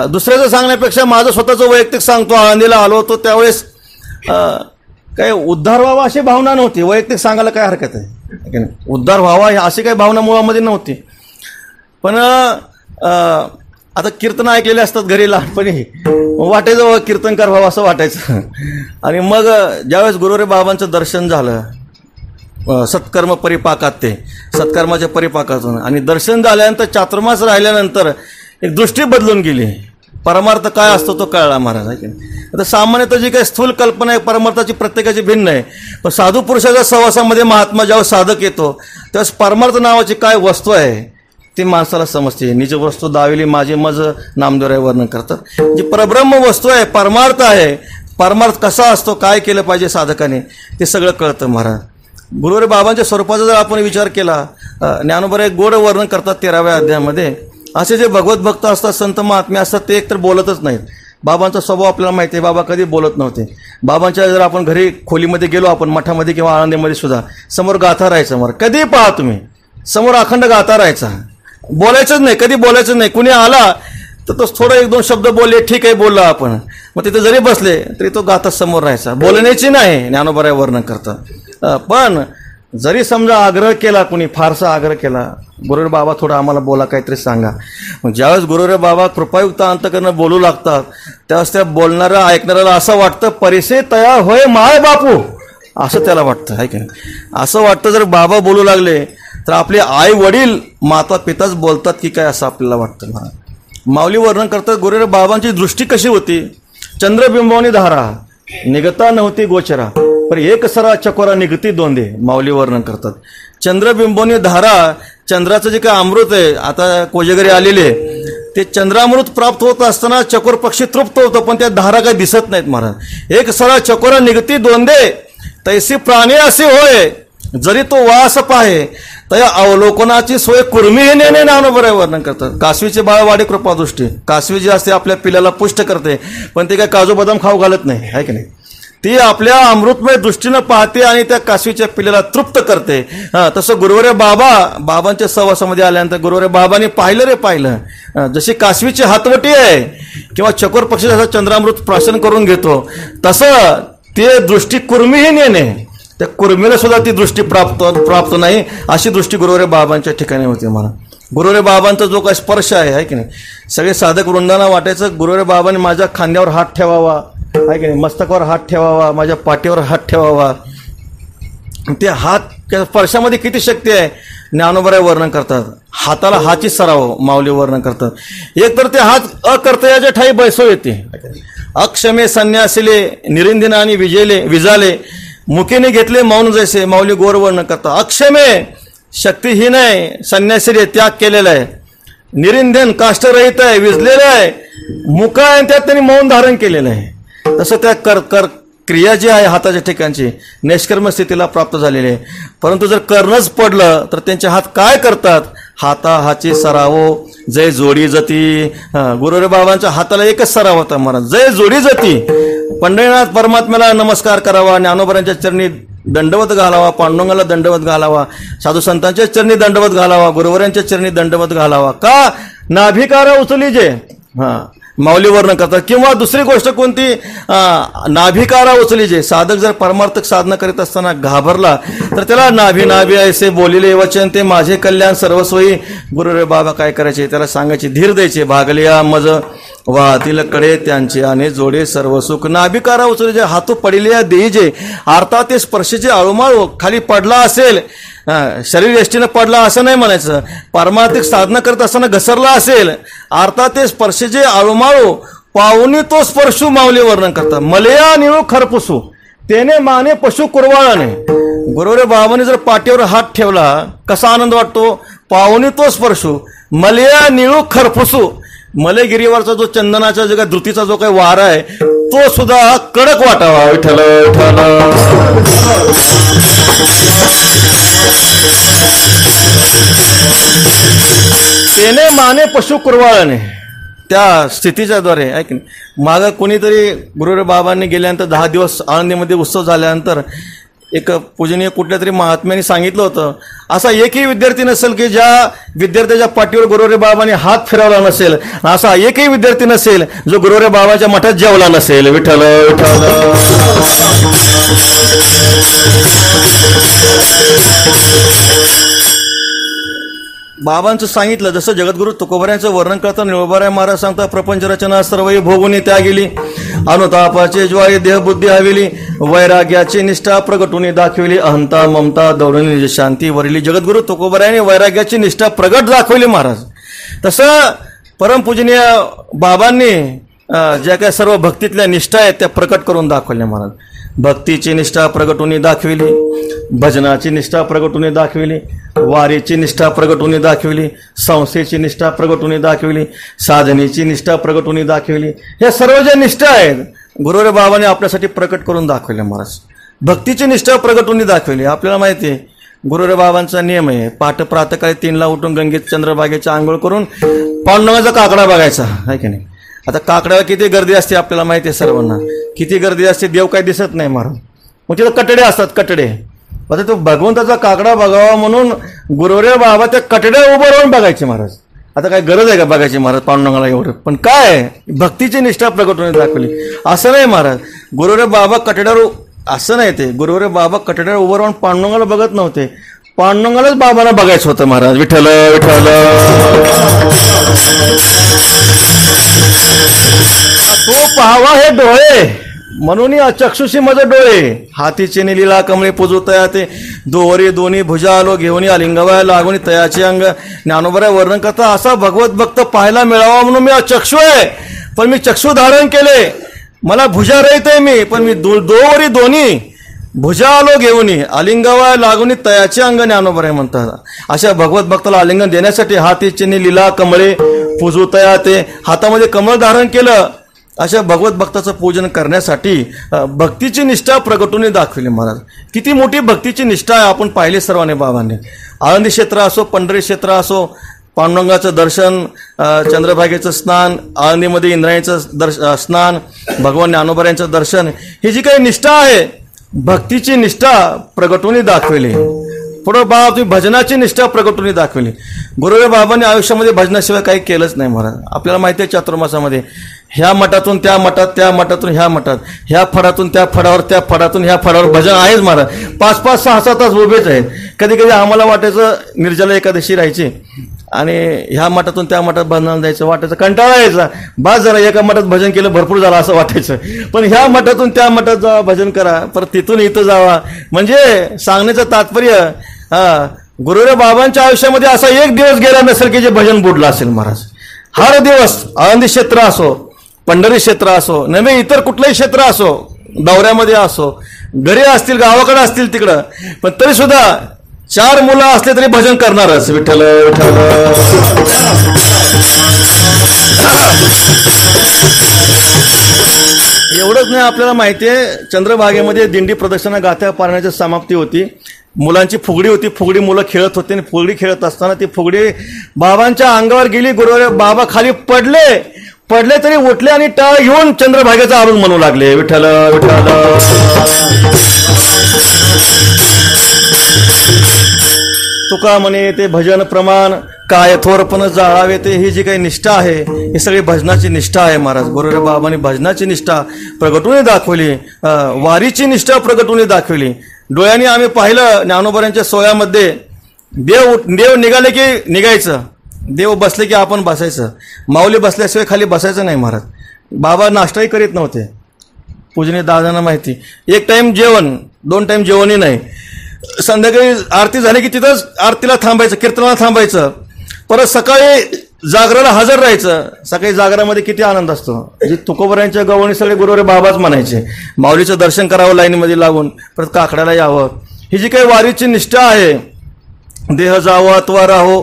दुसऱ्याचं सांगण्यापेक्षा माझं स्वतःचं वैयक्तिक सांगतो. आळंदीला आलो होतो त्यावेळेस काय उद्धार व्हावा अशी भावना नव्हती. वैयक्तिक सांगायला काय हरकत आहे, उद्धार व्हावा अशी काही भावना मुळामध्ये नव्हती. पण आता कीर्तन ऐकलेले असतात घरी लहानपणी, वाटायचं कीर्तनकार व्हावं असं वाटायचं. आणि मग ज्यावेळेस गुरुवारी बाबांचं दर्शन झालं, सत्कर्म परिपाकात, ते सत्कर्माच्या परिपाकातून, आणि दर्शन झाल्यानंतर चातुर्मास राहिल्यानंतर एक दृष्टी बदलून गेली. परमार्थ काय असतो तो कळला महाराज. आता सामान्यतः जी काही स्थूल कल्पना आहे परमार्थाची प्रत्येकाची भिन्न आहे, पण साधू पुरुषाच्या सहवासामध्ये महात्मा ज्यावेळेस साधक येतो त्यावेळेस परमार्थ नावाची काय वस्तू आहे ती माणसाला समजते. निज वस्तू दाविली माझे मज नामदेवराय वर्णन करतात. जी परब्रह्म वस्तू आहे, परमार्थ आहे, परमार्थ कसा असतो, काय केलं पाहिजे साधकाने, ते सगळं कळतं महाराज. गुरुवारी बाबांच्या स्वरूपाचा जर आपण विचार केला, ज्ञानोबा गोड वर्णन करतात 13व्या अध्यायामध्ये. असे जे भगवत भक्त असतात, संत महात्मे असतात, ते एकतर बोलतच नाहीत. बाबांचा स्वभाव आपल्याला माहिती आहे, बाबा कधी बोलत नव्हते. बाबांच्या जर आपण घरी खोलीमध्ये गेलो, आपण मठामध्ये किंवा आळंदीमध्ये सुद्धा, समोर गाथा राहायचं. मग कधी पहा तुम्ही, समोर अखंड गाथा राहायचा, बोलायचंच नाही, कधी बोलायचं नाही. कुणी आला तर तो थोडं एक दोन शब्द बोलले, ठीक आहे बोलला आपण, मग तिथे जरी बसले तरी तो गाथा समोर राहायचा, बोलण्याची नाही. ज्ञानोबा वर्णन करतात. पण जरी समजा आग्रह केला, कुणी फारसा आग्रह केला, गुरुवारी बाबा थोडं आम्हाला बोला, काहीतरी सांगा. मग ज्यावेळेस गुरुवारी बाबा कृपायुक्त अंतकरण बोलू लागतात त्यावेळेस त्या बोलणाऱ्या ऐकणाऱ्याला असं वाटतं परिसे तयार होय माय बापू, असं त्याला वाटतं आहे की नाही. असं वाटतं जर बाबा बोलू लागले तर आपले आई वडील माता पिताच बोलतात की काय, असं आपल्याला वाटतं. माऊली वर्णन करतात गुरुवारी बाबांची दृष्टी कशी होती. चंद्रबिंबावनी धारा निघता नव्हती गोचरा, पण एक सरा चकोरा निघती दोंदे. माऊली वर्णन करतात चंद्रबिंबोनी धारा, चंद्राचं जे काय अमृत आहे, आता कोजेगरी आलेले, ते चंद्रामृत प्राप्त होत असताना चकोर पक्षी तृप्त होतं, पण त्या धारा काही दिसत नाहीत महाराज. एक सरा चकोरा निघती दोंदे, तैसी प्राणी असे होय, जरी तो वास पाहे तया अवलोकनाची सोय कुर्मी हे नेणे. ज्ञानोबा वर्णन करतात. कासवीचे बाळ वाढे कृपादृष्टी. कासवी जी असते आपल्या पिल्याला पुष्ट करते, पण ते काय काजू बदाम खाऊ घालत नाही आहे की नाही. ती आपल्या अमृतमय दृष्टीनं पाहते आणि त्या कासवीच्या पिल्ल्याला तृप्त करते. तसं गुरुवर्य बाबांच्या सहवासामध्ये आल्यानंतर गुरुवर्य बाबांनी पाहिलं जशी कासवीची हातवटी आहे किंवा चकोर पक्षी जसा चंद्रामृत प्राशन करून घेतो तसं ते दृष्टी कुर्मीही नेणे, त्या कुर्मीला सुद्धा ती दृष्टी प्राप्त नाही अशी दृष्टी गुरुवर्य बाबांच्या ठिकाणी होती. मला गुरुवर्य बाबांचा जो काही स्पर्श आहे की नाही, सगळे साधक वृंदांना वाटायचं गुरुवर्य बाबांनी माझ्या खांद्यावर हात ठेवावा आहे की नाही, मस्तकावर हात ठेवावा, माझ्या पाठीवर हात ठेवावा. ते हात त्या स्पर्शामध्ये किती शक्ती आहे ज्ञानोबराय वर्णन करतात. हाताला हाची सराव माऊली वर्णन करतात. एक तर ते हात अकर्तयाच्या ठाई बैसो येते, अक्षमे संन्यासिले निरिंदिन आणि विजाले मुखेने घेतले मौन जैसे माऊली गोर वर्णन करतात. अक्षमे शक्तीहीन आहे, संन्यासीने त्याग केलेला आहे, निरिंधन काष्टरहित आहे, विजलेलं आहे, मुख आहे त्यात त्यांनी मौन धारण केलेलं आहे. तसं त्या क्रिया जी आहे हाताच्या ठिकाणची निष्कर्म स्थितीला प्राप्त झालेली आहे. परंतु जर कर्णच पडलं तर त्यांचे हात काय करतात, हाता हाची सरावो जय जोडी जती. गुरुवर्य बाबांच्या हाताला एकच सराव होता महाराज, जय जोडी जती. पंढरीनाथ परमात्म्याला नमस्कार करावा, ज्ञानोबरांच्या चरणी दंडवत घालावा, पांडुरंगाला दंडवत घालावा, साधू संतांच्या चरणी दंडवत घालावा, गुरुवर्यांच्या चरणी दंडवत घालावा. का नाभिकारा उचली जे माऊली वर्णन करतात. किंवा दुसरी गोष्ट कोणती, नाभिकारा उचली जे साधक जर परमार्थक साधना करीत असताना घाबरला तर त्याला नाभी ऐसे बोलिले वचन ते माझे कल्याण सर्वस्वही. गुरुवर्य बाबा काय करायचे, त्याला सांगायचे, धीर द्यायचे. भागलिया मज वाहतील कडे त्यांचे आणि जोडे सर्व सुख. नाभिकारा उचली जे हातू पडिले देईजे. अर्थात ते स्पर्शेचे आळूमाळू खाली पडला असेल, शरीर यष्टीनं पडला असं नाही म्हणायचं, पारमार्थिक साधना करत असताना घसरला असेल, अर्थात ते स्पर्शेचे आळूमाळू पाहुनी तो स्पर्शू माऊली वर्णन करतात. मलया निळू खरपुसू तेने माने पशु कुरवाळाने. गुरुवर्य बाबांनी जर पाठीवर हात ठेवला कसा आनंद वाटतो, पाहुनी तो स्पर्शू मलया निळू खरपुसू. मलयगिरीवरचा जो चंदनाचा जो काही धृतीचा जो काही वारा आहे तो सुद्धा कडक वाटावा. विठ्ठल विठ्ठल. तेने माने पशु कुरवाळाने. त्या स्थितीच्या द्वारे ऐक मागं कोणीतरी गुरुवर्य बाबांनी गेल्यानंतर 10 दिवस आळंदीमध्ये उत्सव झाल्यानंतर एक पूजनीय कुठल्या तरी महात्म्याने सांगितलं होतं, असा एकही विद्यार्थी नसेल की ज्या विद्यार्थ्याच्या पाठीवर गुरुवर्य बाबांनी हात फिरवला नसेल, असा एकही विद्यार्थी नसेल जो गुरुवर्य बाबाच्या मठात जेवला नसेल. विठ्ठल विठ्ठल. बाबांचं सांगितलं जसं जगद्गुरु तुकोबऱ्यांचं वर्णन करताना निळोबाराय महाराज सांगता, प्रपंच रचना सर्वही भोगुनी त्या गेली, अनुतापाचे ज्वारी देहबुद्धी हविली, वैराग्याची निष्ठा प्रगटुनी दाखविली, अहंता ममता दौडणी शांती वरली. जगद्गुरु तुकोबऱ्याने वैराग्याची निष्ठा प्रगट दाखवली महाराज. तसं परमपूजनीय बाबांनी ज्या काय सर्व भक्तीतल्या निष्ठा आहेत त्या प्रकट करून दाखवल्या महाराज. भक्तीची निष्ठा प्रगटुनी दाखविली, भजनाची निष्ठा प्रगटुनी दाखविली, वारीची निष्ठा प्रगटुनी दाखविली, संस्थेची निष्ठा प्रगटुनी दाखविली, साधनेची निष्ठा प्रगटुनी दाखविली. ह्या सर्व ज्या निष्ठा आहेत गुरुवर्य बाबाने आपल्यासाठी प्रकट करून दाखवल्या महाराज. भक्तीची निष्ठा प्रगटुनी दाखवली. आपल्याला माहिती आहे गुरुवर्य बाबांचा नियम आहे, पहाटे प्रातःकाळी 3ला उठून गंगेत चंद्रभागेचा आंघोळ करून पांडुरंगाचा काकडा बघायचा आहे की नाही. आता काकड्याला किती गर्दी असते आपल्याला माहिती आहे सर्वांना, किती गर्दी असते, देव काही दिसत नाही महाराज. मग तिथं कटडे असतात, कटडे. आता तो भगवंताचा काकडा बघावा म्हणून गुरुवर्य बाबा त्या कटड्या उभं राहून बघायचे महाराज. आता काय गरज आहे का बघायची महाराज पांडुरंगाला एवढं, पण काय भक्तीची निष्ठा प्रकट होऊन दाखवली. असं नाही महाराज, गुरुवर्य बाबा कटड्यावर असं नाही, ते गुरुवर्य बाबा कटड्यावर उभं राहून पांडुरंगाला बघत नव्हते, पांडुरंगालाच बाबांना बघायचं होतं महाराज. विठ्ठल विठ्ठल. तो पाहावा हे डोळे म्हणून अचक्षुषी मज डोळे, हातीचे लीला कमळे पुजू तया ते, दोवरी दोन्ही भुजा आलो घेऊन अलिंगवाय लागून तयाचे अंग. ज्ञानोबराय वर्णन करता, असा भगवत भक्त पाहायला मिळावा म्हणून मी अचक्षु आहे, पण मी चक्षु धारण केले. मला भुजा रहित आहे मी, पण मी दोवरी दोन्ही भुजा आलो घेऊन अलिंगवाय लागून तयाचे अंग. ज्ञानोबराय म्हणतात अशा भगवत भक्ताला आलिंगन देण्यासाठी हातीचे लीला कमळे पुजू तया ते, हातामध्ये कमळ धारण केलं. अशा भगवत भक्ताचं पूजन करण्यासाठी भक्तीची निष्ठा प्रगटून दाखवली महाराज. किती मोठी भक्तीची निष्ठा आहे आपण पाहिली सर्वांनी बाबांनी. आळंदी क्षेत्र असो, पंढरी क्षेत्र असो, पांडुरंगाचं दर्शन, चंद्रभागेचं स्नान, आळंदीमध्ये इंद्रायणीचं स्नान, भगवान ज्ञानोबा दर्शन, ही जी काही निष्ठा आहे भक्तीची निष्ठा प्रगटून दाखवली. पुढं बाबा तुम्ही भजनाची निष्ठा प्रगटून दाखवली. गुरुदेव बाबांनी आयुष्यामध्ये भजनाशिवाय काही केलंच नाही महाराज. आपल्याला माहिती आहे चातुर्मासामध्ये ह्या मठातून त्या मठात, त्या मठातून ह्या मठात, ह्या फडातून त्या फडावर, त्या फडातून ह्या फडावर भजन आहेच महाराज. 5-5, 6-6 तास उभेच आहेत. कधी कधी आम्हाला वाटायचं निर्जला एकादशी राहायची आणि ह्या मठातून त्या मठात भजनाला जायचं, वाटायचं कंटाळा यायचा, बस जरा एका मठात भजन केलं भरपूर झालं असं वाटायचं. पण ह्या मठातून त्या मठात जावा भजन करा, परत तिथून इथं जावा. म्हणजे सांगण्याचं तात्पर्य गुरुदेव बाबांच्या आयुष्यामध्ये असा एक दिवस गेला नसेल की जे भजन बुडलं असेल महाराज. हर दिवस आळंदी क्षेत्र असो, पंढरी क्षेत्र असो, नव्हे इतर कुठलंही क्षेत्र असो, दौऱ्यामध्ये असो, घरी असतील, गावाकडे असतील तिकडं, पण तरी सुद्धा 4 मुलं असले तरी भजन करणारच. विठ्ठल विठ्ठल. एवढंच नाही, आपल्याला माहिती आहे चंद्रभागेमध्ये दिंडी प्रदक्षिणा गाथा पारण्याची समाप्ती होती. मुलांची फुगडी होती, फुगडी मुलं खेळत होते आणि फुगडी खेळत असताना ती फुगडी बाबांच्या अंगावर गेली. गुरुदेव बाबा खाली पडले तरी उठले आणि टाळ घेऊन चंद्रभागेचा आवाज म्हणू लागले, विठ्ठल विठ्ठल. तुका म्हणे ते भजन प्रमाण काय थोरपण जाळावे ते, ही जी काही निष्ठा आहे ही सगळी भजनाची निष्ठा आहे महाराज. गुरुदेव बाबांनी भजनाची निष्ठा प्रगटून दाखवली, वारीची निष्ठा प्रगटून दाखवली. डोळ्यांनी आम्ही पाहिलं ज्ञानोबांच्या सोहळ्यामध्ये देव निघाले की निघायचं, देव बसले की आपण बसायचं, माऊली बसल्याशिवाय खाली बसायचं नाही महाराज. बाबा नाश्ताही करीत नव्हते, पूजनीय दादांना माहिती. 1 टाइम जेवण, 2 टाइम जेवणही नाही. संध्याकाळी आरती झाली की तिथंच आरतीला थांबायचं, कीर्तनाला थांबायचं, परत सकाळी जागराला हजर राहायचं. सकाळी जागरामध्ये किती आनंद असतो. म्हणजे तुकोबरायांच्या गवळणी सगळे गुरुदेव बाबाच म्हणायचे. माऊलीचं दर्शन करावं लाईनीमध्ये लागून, परत काकड्याला यावं. ही जी काही वारीची निष्ठा आहे, देह जावो अथवा राहो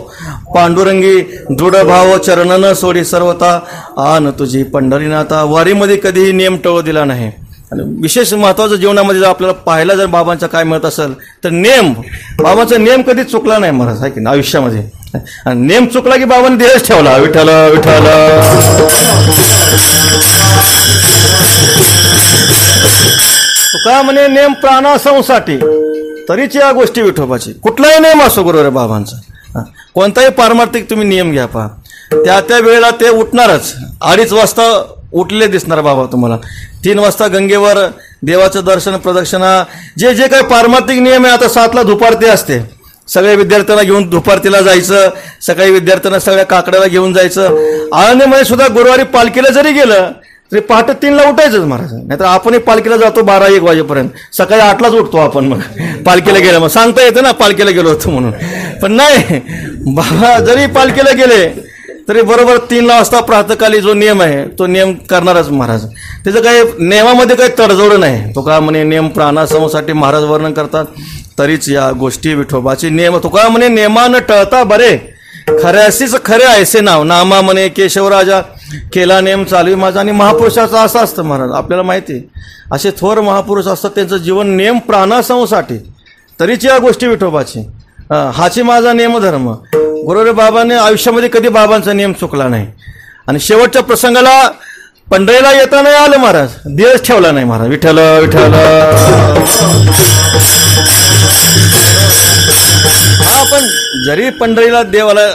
पांडुरंगी, दृढ भाव चरण न सोडी सर्वता, आन तुझी पंढरीनाथा. वारीमध्ये कधीही नियम टळू दिला नाही. आणि विशेष महत्त्वाचं जीवनामध्ये जर आपल्याला पाहायला जर बाबांचा काय मिळत असेल तर नेम, बाबांचा नेम कधीच चुकला नाही महाराज, आहे की नाही आयुष्यामध्ये. आणि नेम चुकला की बाबांनी देहच ठेवला, विठ्ठल विठ्ठल. तुका म्हणे नेम प्राणासंसाठी, तरीच या गोष्टी विठोबाची. कुठलाही नेम असो गुरुदेव बाबांचा, कोणताही पारमार्थिक तुम्ही नियम घ्या पहा, त्या वेळेला ते उठणारच. 2:30 वाजता उठले दिसणार बाबा तुम्हाला. 3 वाजता गंगेवर देवाचं दर्शन, प्रदक्षिणा, जे जे काही पारमार्थिक नियम आहे. आता 7ला धुपारती असते, सगळ्या विद्यार्थ्यांना घेऊन धुपारतीला जायचं, सकाळी विद्यार्थ्यांना सगळ्या काकड्याला घेऊन जायचं. आळंदीमध्ये सुद्धा गुरुवारी पालखीला जरी गेलं तरी पहाटे 3ला उठायचंच महाराज. नाहीतर आपणही पालखीला जातो 12-1 वाजेपर्यंत, सकाळी 8लाच उठतो आपण. मग पालखीला गेलं, मग सांगता येतं ना पालखीला गेलो होतो म्हणून. पण नाही, बाबा जरी पालखीला गेले तरी बरोबर 3 वाजता प्रातःकाली जो नियम आहे तो नियम करणारच महाराज. त्याचं काही नियमामध्ये काही तडजोड नाही. तुका म्हणे नेम प्राणासमूसाठी महाराज वर्णन करतात, तरीच या गोष्टी विठोबाची नियम. तुका म्हणे नेमान टळता बरे, खऱ्यासीच खरे ऐसे नाव, नामा म्हणे केशवराजा, केला नेम चालू माझा. आणि महापुरुषाचं असं असतं महाराज, आपल्याला माहिती आहे. असे थोर महापुरुष असतात, त्यांचं जीवन नेम प्राणासमूसाठी, तरीच या गोष्टी विठोबाची. हाची माझा नेमधर्म. गुरुदेव बाबांनी आयुष्यामध्ये कधी बाबांचा नियम चुकला नाही. आणि शेवटच्या प्रसंगाला पंढरीला येता नाही आलं महाराज, देहच ठेवला नाही महाराज, विठ्ठल विठ्ठल. हा, पण जरी पंढरीला देवाला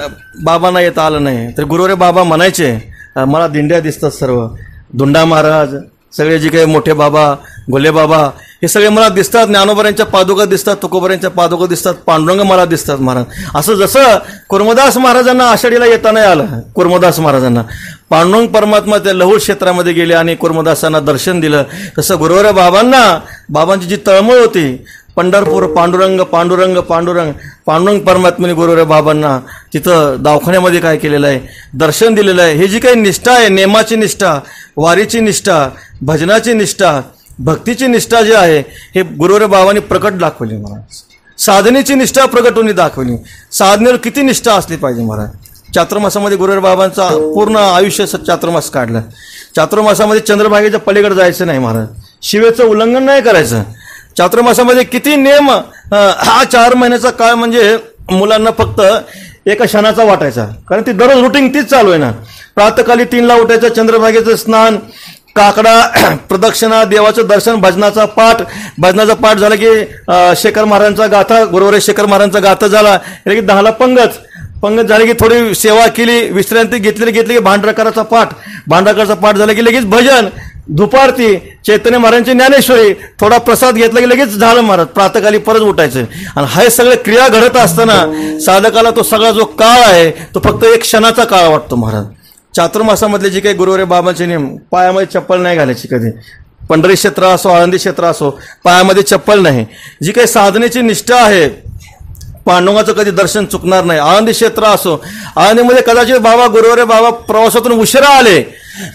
बाबांना येता आलं नाही तर गुरुदेव बाबा म्हणायचे, मला दिंड्या दिसतात सर्व, धुंडा महाराज, सगळे जे काही मोठे बाबा, गोले बाबा, हे सगळे मला दिसतात. ज्ञानोबरांच्या पादुका दिसतात, तुकोबरांच्या पादुका दिसतात, पांडुरंग मला दिसतात महाराज. असं जसं कुर्मदास महाराजांना आषाढीला येता नाही आलं, कुर्मदास महाराजांना पांडुरंग परमात्मा त्या लहुळ क्षेत्रामध्ये गेले आणि कुर्मदासांना दर्शन दिलं, तसं गुरुदेव बाबांना बाबांची जी तळमळ होती, पंढरपूर पांडुरंग पांडुरंग पांडुरंग, पांडुरंग परमात्म्याने गुरुदेव बाबांना तिथं दवाखान्यामध्ये काय केलेलं आहे, दर्शन दिलेलं आहे. ही जी काही निष्ठा आहे, नेमाची निष्ठा, वारीची निष्ठा, भजनाची निष्ठा, भक्तीची निष्ठा जी आहे, हे गुरुदेव बाबांनी प्रकट दाखवली महाराज. साधनेची निष्ठा प्रकट होऊन दाखवली. साधनेवर किती निष्ठा असली पाहिजे महाराज. चातुर्मासामध्ये गुरुदेव बाबांचा पूर्ण आयुष्य चातुर्मास काढलं. चातुर्मासामध्ये चंद्रभागेच्या पलीकडे जायचं नाही महाराज, शिवेचं उल्लंघन नाही करायचं. चातुर्मासामध्ये किती नियम. हा 4 महिन्याचा काळ म्हणजे मुलांना फक्त एका क्षणाचा वाटायचा, कारण ती दररोज रुटीन तीच चालू आहे ना. प्रातःकाली 3ला उठायचं, चंद्रभागेचं स्नान, काकडा प्रदक्षिणा, देवाचं दर्शन, भजनाचा पाठ झाला की शेखर महाराजांचा गाथा, गुरुवारी शेखर महाराजांचा गाथा झाला की 10ला पंगत झाली की थोडी सेवा केली, विश्रांती घेतली की भांडारकराचा पाठ झाला की लगेच भजन, धुपारती, चैतन्य महाराजांची ज्ञानेश्वरी, थोडा प्रसाद घेतला की लगेच झालं महाराज. प्रातःकाली परत उठायचं. आणि हे सगळे क्रिया घडत असताना साधकाला तो सगळा जो काळ आहे तो फक्त एक क्षणाचा काळ वाटतो महाराज. चातुर्मासामधले जे काही गुरुवारी बाबांचे नियम, पायामध्ये चप्पल नाही घालायची कधी, पंढरी क्षेत्र असो आळंदी क्षेत्र असो, पायामध्ये चप्पल नाही. जी काही साधनेची निष्ठा आहे, पांडुरंगाचं कधी दर्शन चुकणार नाही. आळंदी क्षेत्र असो, आळंदीमध्ये कदाचित बाबा गुरुवारी बाबा प्रवासातून उशिरा आले,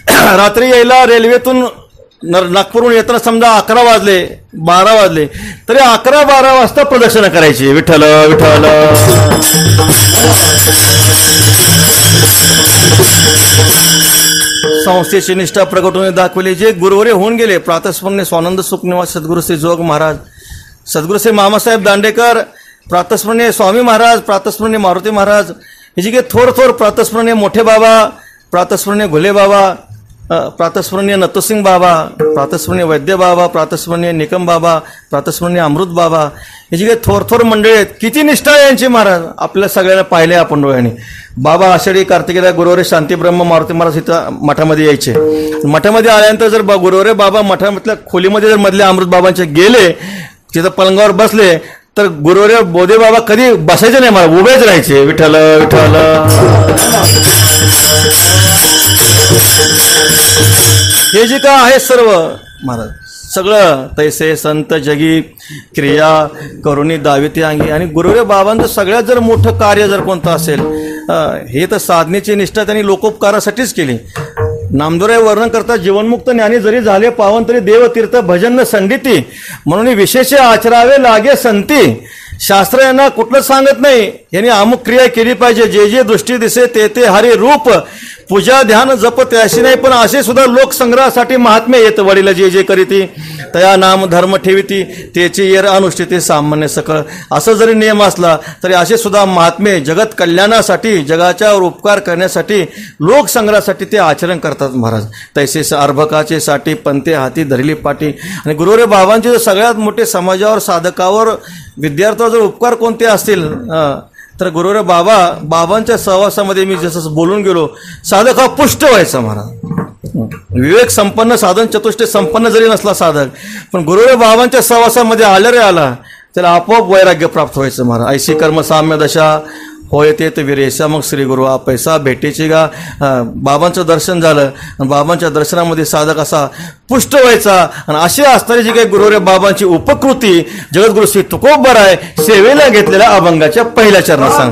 रात्री यायला रेल्वेतून नागपूरहून येताना समजा 11 वाजले 12 वाजले तरी 11-12 वाजता प्रदक्षिणा करायची. विठ्ठल विठ्ठल. संस्थेची निष्ठा प्रकट होऊन दाखवली. जे गुरुवारी होऊन गेले, प्रातस्मरणे स्वानंद सुखनिवास सद्गुरू श्री जोग महाराज, सद्गुरू श्री मामासाहेब दांडेकर, प्रातस्मरणे स्वामी महाराज, प्रातस्मरणे मारुती महाराज, हे जे काही थोर प्रातस्मरणे मोठे बाबा, प्रातस्मरणे घुले बाबा, प्रातस्मरणीय नतसिंग बाबा, प्रातस्मरणीय वैद्य बाबा, प्रातस्मरणीय निकम बाबा, प्रातस्मरणीय अमृत बाबा, हे जे काही थोर मंडळी आहेत, किती निष्ठा आहे यांची महाराज. आपल्या सगळ्यांना पाहिले आपण डोळ्यांनी. बाबा आषाढी कार्तिकेला गुरुवारी शांतीब्रह्म मारुती महाराज इथं मठामध्ये यायचे. मठामध्ये आल्यानंतर जर गुरुवारी बाबा मठामधल्या खोलीमध्ये जर मधले अमृत बाबांचे गेले, तिथं पलंगावर बसले तर गुरुवारी बोधे बाबा कधी बसायचे नाही महाराज, उभेच राहायचे. विठ्ठल विठ्ठल. हे जे काय आहे सर्व महाराज, सगळं तैसे संत जगी क्रिया करुणी दाविती अंगी. आणि गुरुवारी बाबांचं सगळ्यात जर मोठं कार्य जर कोणतं असेल, हे तर साधनेची निष्ठा त्यांनी लोकोपकारासाठीच केली. नामदेवराय वर्णन करता, जीवनमुक्त ज्ञानी जरी झाले पावन तरी देवतीर्थ भजन न संडिती, म्हणून विशेष आचरावे लागे संती. शास्त्र यांना कुठलं सांगत नाही, यांनी अमुक क्रिया केली पाहिजे, जे जे दृष्टी दिसे ते ते हरी रूप, पूजा ध्यान जप त्याशी नाही. पण असे सुद्धा लोकसंग्रहासाठी महात्म्य येत, वडील जे जे करीती तया नाम धर्म ठेविती, त्याची येर अनुष्ठिती सामान्य सकळ. असं जरी नियम असला तरी असे सुद्धा महात्मे जगत कल्याणासाठी, जगाच्यावर उपकार करण्यासाठी, लोकसंग्रहासाठी ते आचरण करतात महाराज. तैसेच अर्भकाचे साठी पंते हाती धरली पाटी. आणि गुरुवारी बाबांचे जर सगळ्यात मोठे समाजावर, साधकावर, विद्यार्थ्यावर जर उपकार कोणते असतील तर गुरुवारी बाबांच्या सहवासामध्ये मी जसं बोलून गेलो, साधक हा पुष्ट व्हायचा महाराज. विवेक संपन्न, साधन चतुष्टय संपन्न जरी नसला साधक, पण गुरुवारी बाबांच्या सहवासामध्ये आला त्याला आपोआप वैराग्य प्राप्त व्हायचं महाराज. ऐशी कर्म साम्य दशा होय ते तर विरेशा, मग श्री गुरु पैसा भेटेची गा. बाबांचं दर्शन झालं आणि बाबांच्या दर्शनामध्ये साधक असा पुष्ट व्हायचा. आणि अशी असणारी जी काही गुरुवारी बाबांची उपकृती जगद्गुरु श्री तुकोबर आहे, सेवेला घेतलेल्या अभंगाच्या पहिल्या चरणात सांग.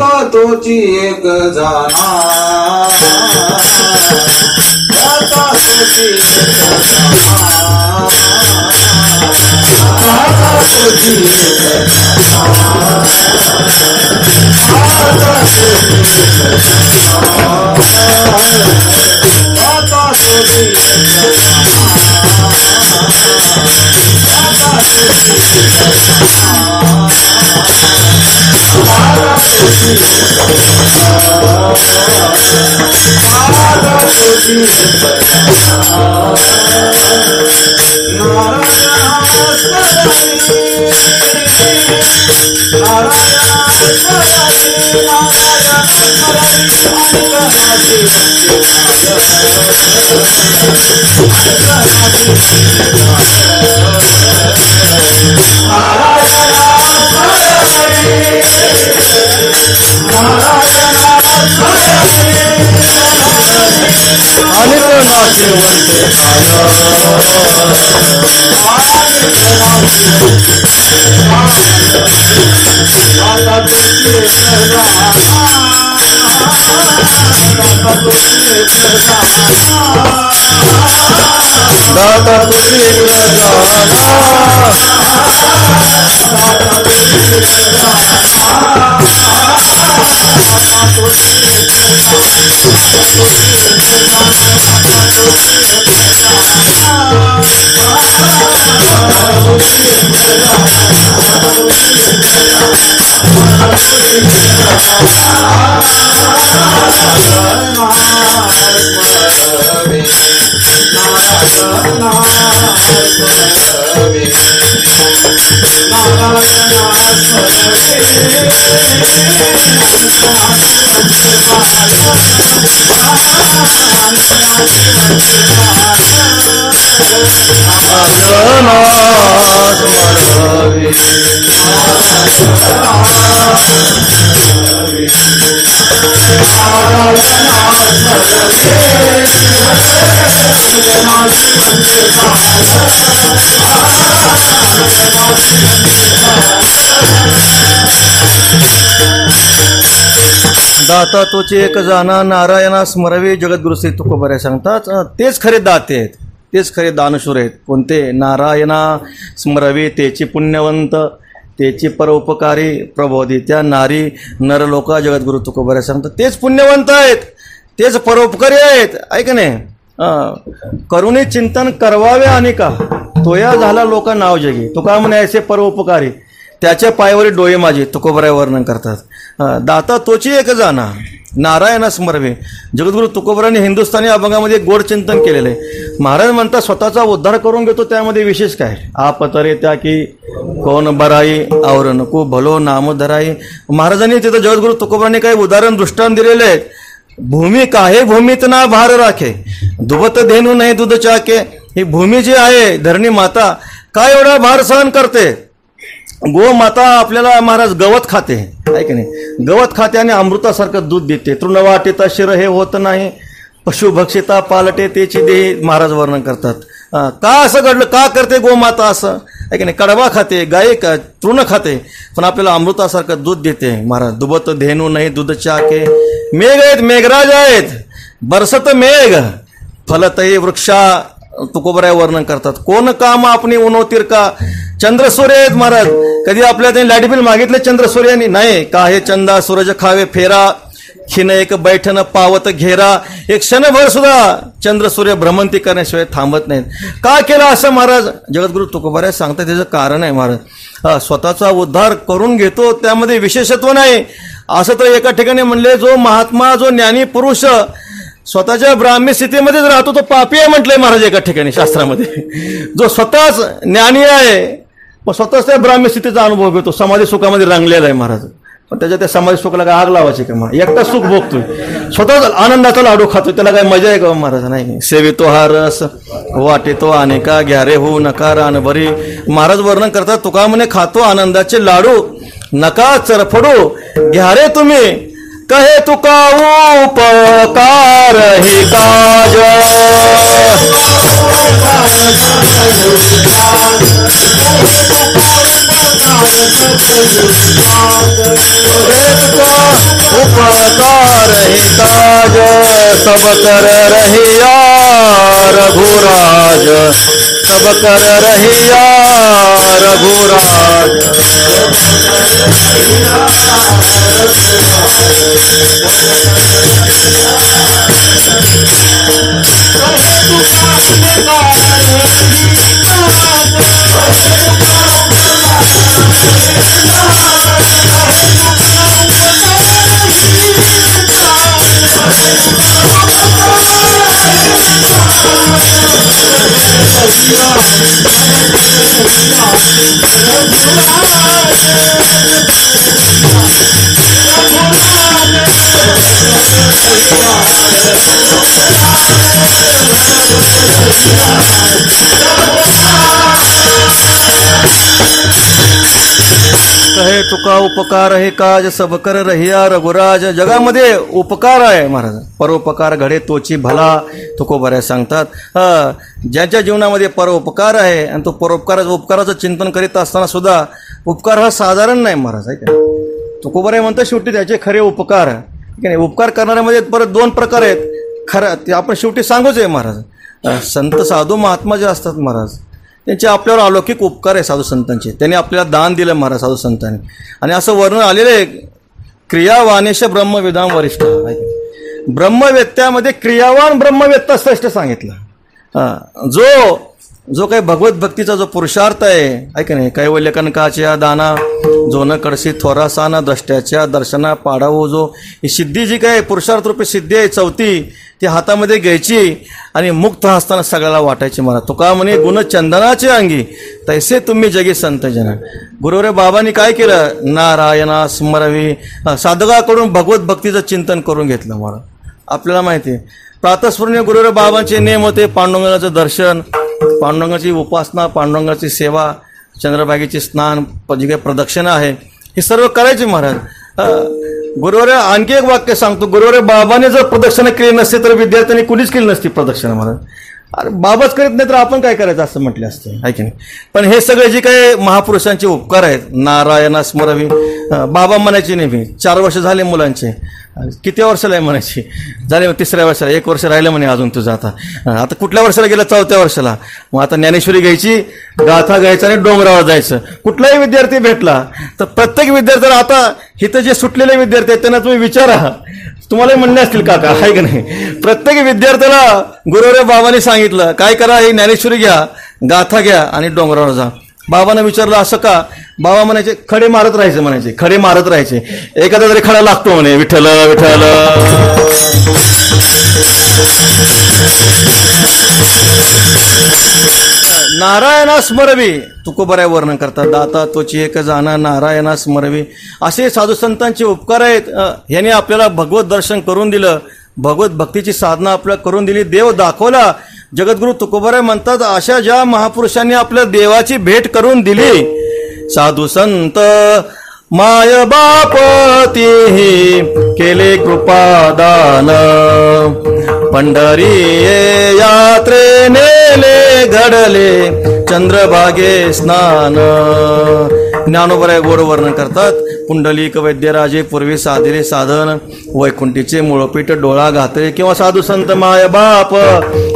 दाता तोचे एक जाणा नारायणा स्मरवे जगद्गुरु श्री तुकोबाराय सांगतात तेच खरे दाते आहेत, तेच खरे दानशूर आहेत. कोणते? नारायणा स्मरवे, तेचे पुण्यवंत, तेचे परोपकारी प्रबोधी. त्या नारी नरलोका जगद्गुरु तुकोबाराय सांगतात तेच पुण्यवंत आहेत, तेच परोपकारी आहेत. ऐक नाही, करुणी चिंतन करवावे अनेका, तोया झाला लोका नाव जगी. तुका म्हणे ऐसे परोपकारी, त्याच्या पायावरील डोळे माझे, तुकोबाराय वर्णन करतात. दाता तोची एक जाणा नारायणा स्मरवे. जगद्गुरु तुकोबारायांनी हिंदुस्थानी अभंगामध्ये गोड चिंतन केलेलं आहे. महाराज म्हणतात स्वतःचा उद्धार करून घेतो, त्यामध्ये विशेष काय? आप तरे त्या की कोण बराई और नको भलो नाम धराई. महाराजांनी तिथं जगद्गुरु तुकोबारांनी काही उदाहरण दृष्टांत दिलेले आहेत. भूमी काहे भूमीत ना भार राखे, दुबत धेनू नाही दूध चाके. ही भूमी जी आहे धरणी माता, काय एवढा भार सहन करते? गो माता आपल्याला महाराज गवत खाते, आहे की नाही? गवत खाते आणि अमृतासारखं दूध देते. तृणवाटिता शिर हे होत नाही, पशुभक्षिता पालटे तेची देही. महाराज वर्णन करतात. का असं घडलं, का करते गोमाता असं, आहे की नाही? कडवा खाते, गाय तृण खाते, पण आपल्याला अमृतासारखं दूध देते. महाराज दुबत धेनू नाही दूध चाके. मेघ आहेत, मेघराज आहेत, बरसत मेघ फलतही वृक्षा. तुकोबाराय वर्णन करतात. कोण काम आपणी उनवतील का. चंद्रसूर्य आहेत महाराज. कधी आपल्या त्यांनी लाईट बिल मागितले चंद्रसूर्यानी? नाही. का हे चंदा सूरज खावे फेरा, खिन एक बैठन पावत घेरा. एक क्षणभर सुद्धा चंद्रसूर्य भ्रमंती करण्याशिवाय थांबत नाहीत. का केलं असं महाराज? जगद्गुरु तुकोबाराय सांगतात त्याचं कारण आहे महाराज. स्वतःचा उद्धार करून घेतो, त्यामध्ये विशेषत्व नाही. असं तर एका ठिकाणी म्हणले, जो महात्मा, जो ज्ञानी पुरुष स्वतःच्या ब्राह्मी स्थितीमध्येच राहतो तो पापी आहे म्हटलंय महाराज एका ठिकाणी शास्त्रामध्ये. जो स्वतःच ज्ञानी आहे पण स्वतःच त्या ब्राह्मी स्थितीचा अनुभव घेतो, समाधी सुखामध्ये रंगलेला आहे महाराज. पण त्याच्या त्या समाधी सुखाला काय आग लावायची का? मग एकटा सुख भोगतोय, स्वतःच आनंदाचा लाडू खातोय, त्याला काय मजा आहे का महाराज? नाही. सेवितो हा रस वाटेतो अनेका, घ्यारे होऊ नका रान भरी. महाराज वर्णन करतात, तुका म्हणे खातो आनंदाचे लाडू, नका चरफडू घ्यारे तुम्ही. कहे तुका उपकार ही काज, उपकार ही काज, सब कर रहिया रघुराज, सब कर रहिया रघुराज. कहे तुका उपकार हे काज, सब कर रहिया रघुराज. जगामध्ये उपकार आहे महाराज, परोपकार घडे तोची भला. तुकोबाराय सांगतात ज्यांच्या जीवनामध्ये परोपकार आहे आणि तो उपकाराचं चिंतन करीत असताना सुद्धा उपकार हा साधारण नाही महाराज, आहे का? तुकोबाराय म्हणतात शेवटी त्याचे खरे उपकार, ठीक आहे. उपकार करणाऱ्यामध्ये परत दोन प्रकार आहेत. खरं ते आपण शेवटी सांगूच आहे महाराज. संत साधू महात्मा जे असतात महाराज, त्यांचे आपल्यावर अलौकिक उपकार आहे साधू संतांचे. त्यांनी आपल्याला दान दिलं महाराज साधू संतांनी. आणि असं वर्णन आलेलं आहे, क्रियावानेश ब्रह्मविदाम वरिष्ठ. ब्रह्मवेत्त्यामध्ये क्रियावान ब्रह्मवेत्ता श्रेष्ठ सांगितलं. जो जो काही भगवत भक्तीचा जो पुरुषार्थ आहे का नाही, कैवल्य कनकाच्या दाना जो न कडसी थोरासाना द्रष्ट्याच्या दर्शना पाडावो जो, ही सिद्धी जी काय पुरुषार्थ रूपी सिद्धी आहे चौथी, ती हातामध्ये घ्यायची आणि मुक्त असताना सगळ्याला वाटायची. मला तुका म्हणे गुण चंदनाचे अंगी तैसे तुम्ही जगी संत जन. गुरुवरे बाबांनी काय केलं, नारायणा स्मरवी, साधकाकडून भगवत भक्तीचं चिंतन करून घेतलं. मला आपल्याला माहिती आहे प्रातस्मरणीय गुरुवरे बाबांचे नियम होते, पांडुरंगाचं दर्शन, पांडुरंगाची उपासना, पांडुरंगाची सेवा, चंद्रभागेचे स्नान, जी काही प्रदक्षिणा आहे हे सर्व करायचे महाराज. गुरुवारे आणखी एक वाक्य सांगतो, गुरुवारे बाबाने जर प्रदक्षिणा केली नसते तर विद्यार्थ्यांनी कुणीच केली नसती प्रदक्षिणा महाराज. अरे बाबाच करीत नाही तर आपण काय करायचं असं म्हटलं असतं, आहे की नाही. पण हे सगळे जे काही महापुरुषांचे उपकार आहेत, नारायणा स्मरवी, बाबा म्हणायचे नेहमी. 4 वर्ष झाले मुलांचे, किती वर्षाला आहे म्हणायची, झाले 3ऱ्या वर्षाला, 1 वर्ष राहिलं म्हणे अजून तुझं. आता कुठल्या वर्षाला गेला, 4थ्या वर्षाला. मग आता ज्ञानेश्वरी घ्यायची, गाथा घ्यायचा आणि डोंगरावर जायचं. कुठलाही विद्यार्थी भेटला तर प्रत्येक विद्यार्थ्याला, आता इथं जे सुटलेले विद्यार्थी आहेत त्यांना तुम्ही विचारा, तुम्हाला म्हणले असतील काका, आहे का नाही. प्रत्येक विद्यार्थ्याला गुरुवरे बाबांनी सांगितलं काय करा, ही ज्ञानेश्वरी घ्या, गाथा घ्या आणि डोंगरावर जा. बाबांना विचारलं असं का, बाबा म्हणायचे खडे मारत राहायचे, म्हणायचे खडे मारत राहायचे. एखादा तरी खडा लागतो म्हणे, विठ्ठल विठ्ठल. नारायणा स्मरवी, तुकोबराय वर्णन करतात, दाता तोची एक जाणा नारायणा स्मरवी. असे साधू संतांचे उपकार आहेत. ह्याने आपल्याला भगवत दर्शन करून दिलं, भगवत भक्तीची साधना आपल्याला करून दिली, देव दाखवला. जगद्गुरु तुकोबराय म्हणतात, अशा ज्या महापुरुषांनी आपल्या देवाची भेट करून दिली, साधू संत माय बाप तीही केले कृपादान, पंढरी यात्रे नेले घडले चंद्रभागे स्नान. ज्ञानोबराय गोड वर्णन करतात, पुंडलिक वैद्यराजे पूर्वी साधिले साधन, वैकुंठीचे मूळपीठ डोळा घातले, किंवा साधू संत माय बाप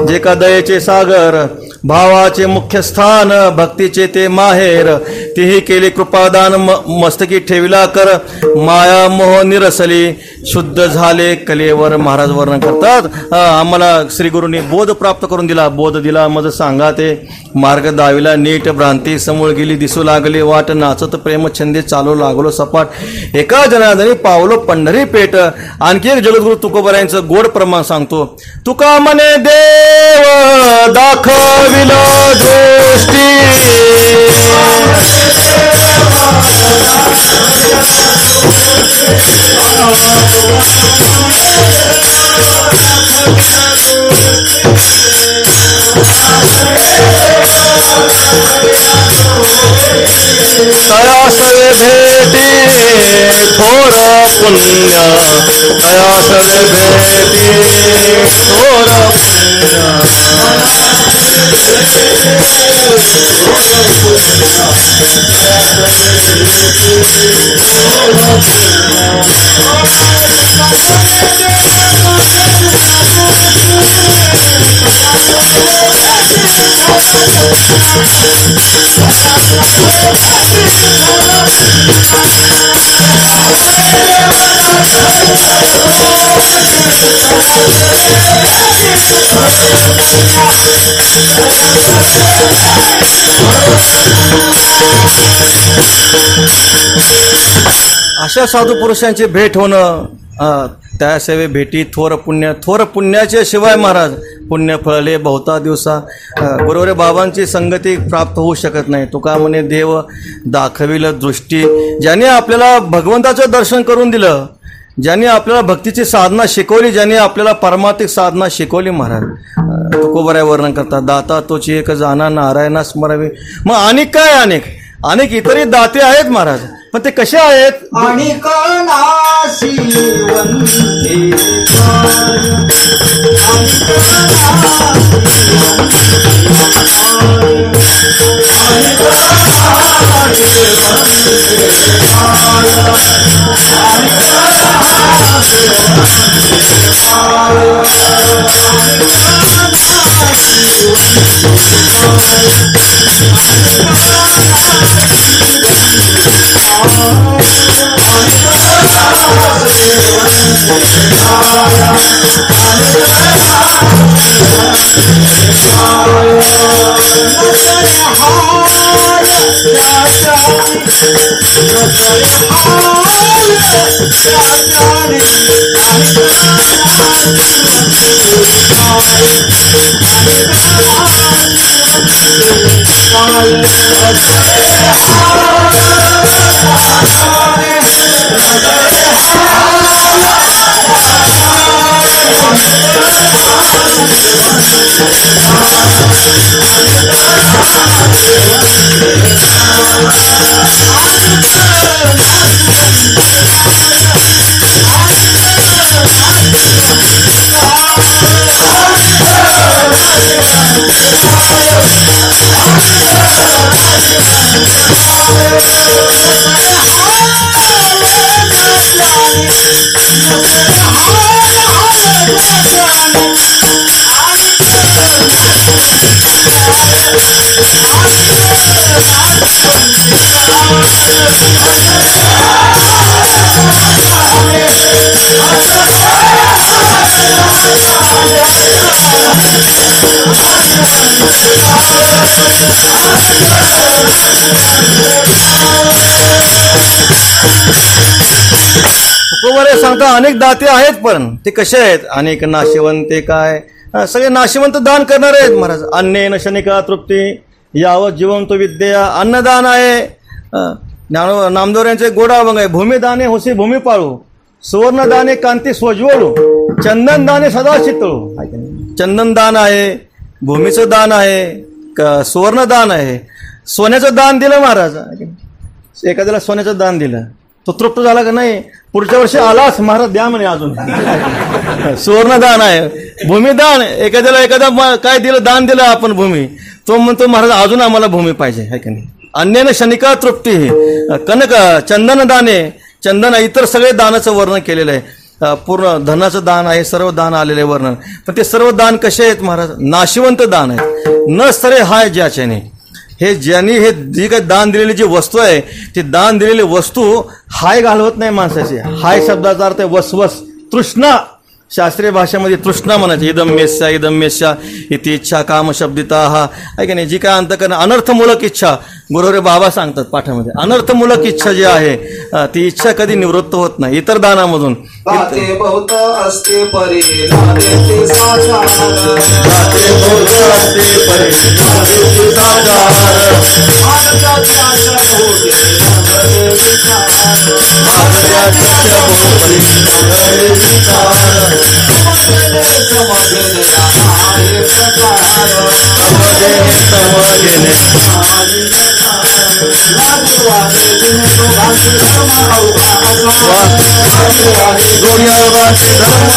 जे का दयेचे सागर, भावाचे मुख्य स्थान, भक्तीचे ते माहेर, तेही केले कृपादान, मस्तकी ठेविला कर, माया मोह निरसली, शुद्ध झाले कलेवर. महाराज वर्णन करतात, आम्हाला श्री गुरुंनी बोध प्राप्त करून दिला, बोध दिला मज सांगा ते, मार्ग दाविला नीट, भ्रांती समूळ गेली दिसू लागले वाट, नाचत प्रेम छंदे चालू लागलो सपाट, एका जनार्दनी पावलो पंढरी पेट. आणखी एक जगद्गुरु तुकोबरायांचं गोड प्रमाण सांगतो, तुका मने देव दाखविला दृष्टी, तयासवे भेटी थोर पुण्य, तयासवे भेटी थोर अशा साधू पुरुषांची भेट होणं, त्या सेवे भेटी थोर पुण्य, थोर पुण्याचे शिवाय महाराज पुण्य फळले बहुता दिवसा. गुरुवरे बाबांची संगती प्राप्त होऊ शकत नाही. तुका म्हणे देव दाखविल दृष्टी, ज्याने आपल्याला भगवंताचं दर्शन करून दिलं, ज्यांनी आपल्याला भक्तीची साधना शिकवली, ज्यांनी आपल्याला परमार्थिक साधना शिकवली. महाराज तुकोबराय वर्णन करतात, दाता तोची एक जाणा नारायणा स्मरावी. मग अनेक काय, अनेक इतरही दाते आहेत महाराज, पण ते कसे आहेत, तुकोबारे सांगता अनेक दाते आहेत, पण ते कसे आहेत? अनेक नाशिवंते काय सगळे नाशिवंत दान करणारे आहेत महाराज. अन्नेन शनिका तृप्ती यावत जिवंत विद्या. अन्नदान आहे, नामदेव यांचे गोडा अभंग आहे. भूमिदाने होसी भूमी पाळू, सुवर्णदाने कांती सोज्वळू, चंदन दाने सदा चितळू. चंदन दान आहे, भूमीचं दान आहे, सुवर्ण दान आहे. सोन्याचं दान दिलं महाराज. एखाद्याला सोन्याचं दान दिलं, तो तृप्त झाला का नाही? पुढच्या वर्षी आलाच महाराज द्या म्हणे अजून. सुवर्णदान आहे. भूमिदान, एखादा काय दिलं, दान दिलं आपण भूमी, तो म्हणतो महाराज अजून आम्हाला भूमी पाहिजे, आहे की नाही? अन्याने शनिका तृप्ती. कनक चंदन दाने, चंदन इतर सगळे दानाचं वर्णन केलेलं आहे. पूर्ण धनाचं दान आहे, सर्व दान आलेले वर्णन. पण ते सर्व दान कसे आहेत महाराज? नाशिवंत दान आहेत. न स्तरे हाय ज्याच्याने, हे ज्यांनी हे जी काही दान दिलेली जी वस्तू आहे, ती दान दिलेली वस्तू हाय घालवत नाही माणसाची. हाय शब्दाचा अर्थ आहे वसवस, तृष्णा. शास्त्रीय भाषेमध्ये तृष्णा म्हणायची. इदम मेस्या इति इच्छा काम शब्दिता. हा आहे की नाही? जी काय अंतकरण अनर्थमूलक इच्छा, गुरुरे बाबा सांगतात पाठामध्ये, अनर्थमूलक इच्छा जी आहे ती इच्छा कधी निवृत्त होत नाही इतर दानामधून. बहुत असते परी नादेते साचार, बहुत असते परी नादेते साचार. माझ्या त्याच्या भोगे नगरे विचार, माझ्या त्याच्या भोगे नगरे विचार. समजले आहे प्रकार, समजेने वादे जिने तो घासी धर्म अवघा गोयावासी धर्म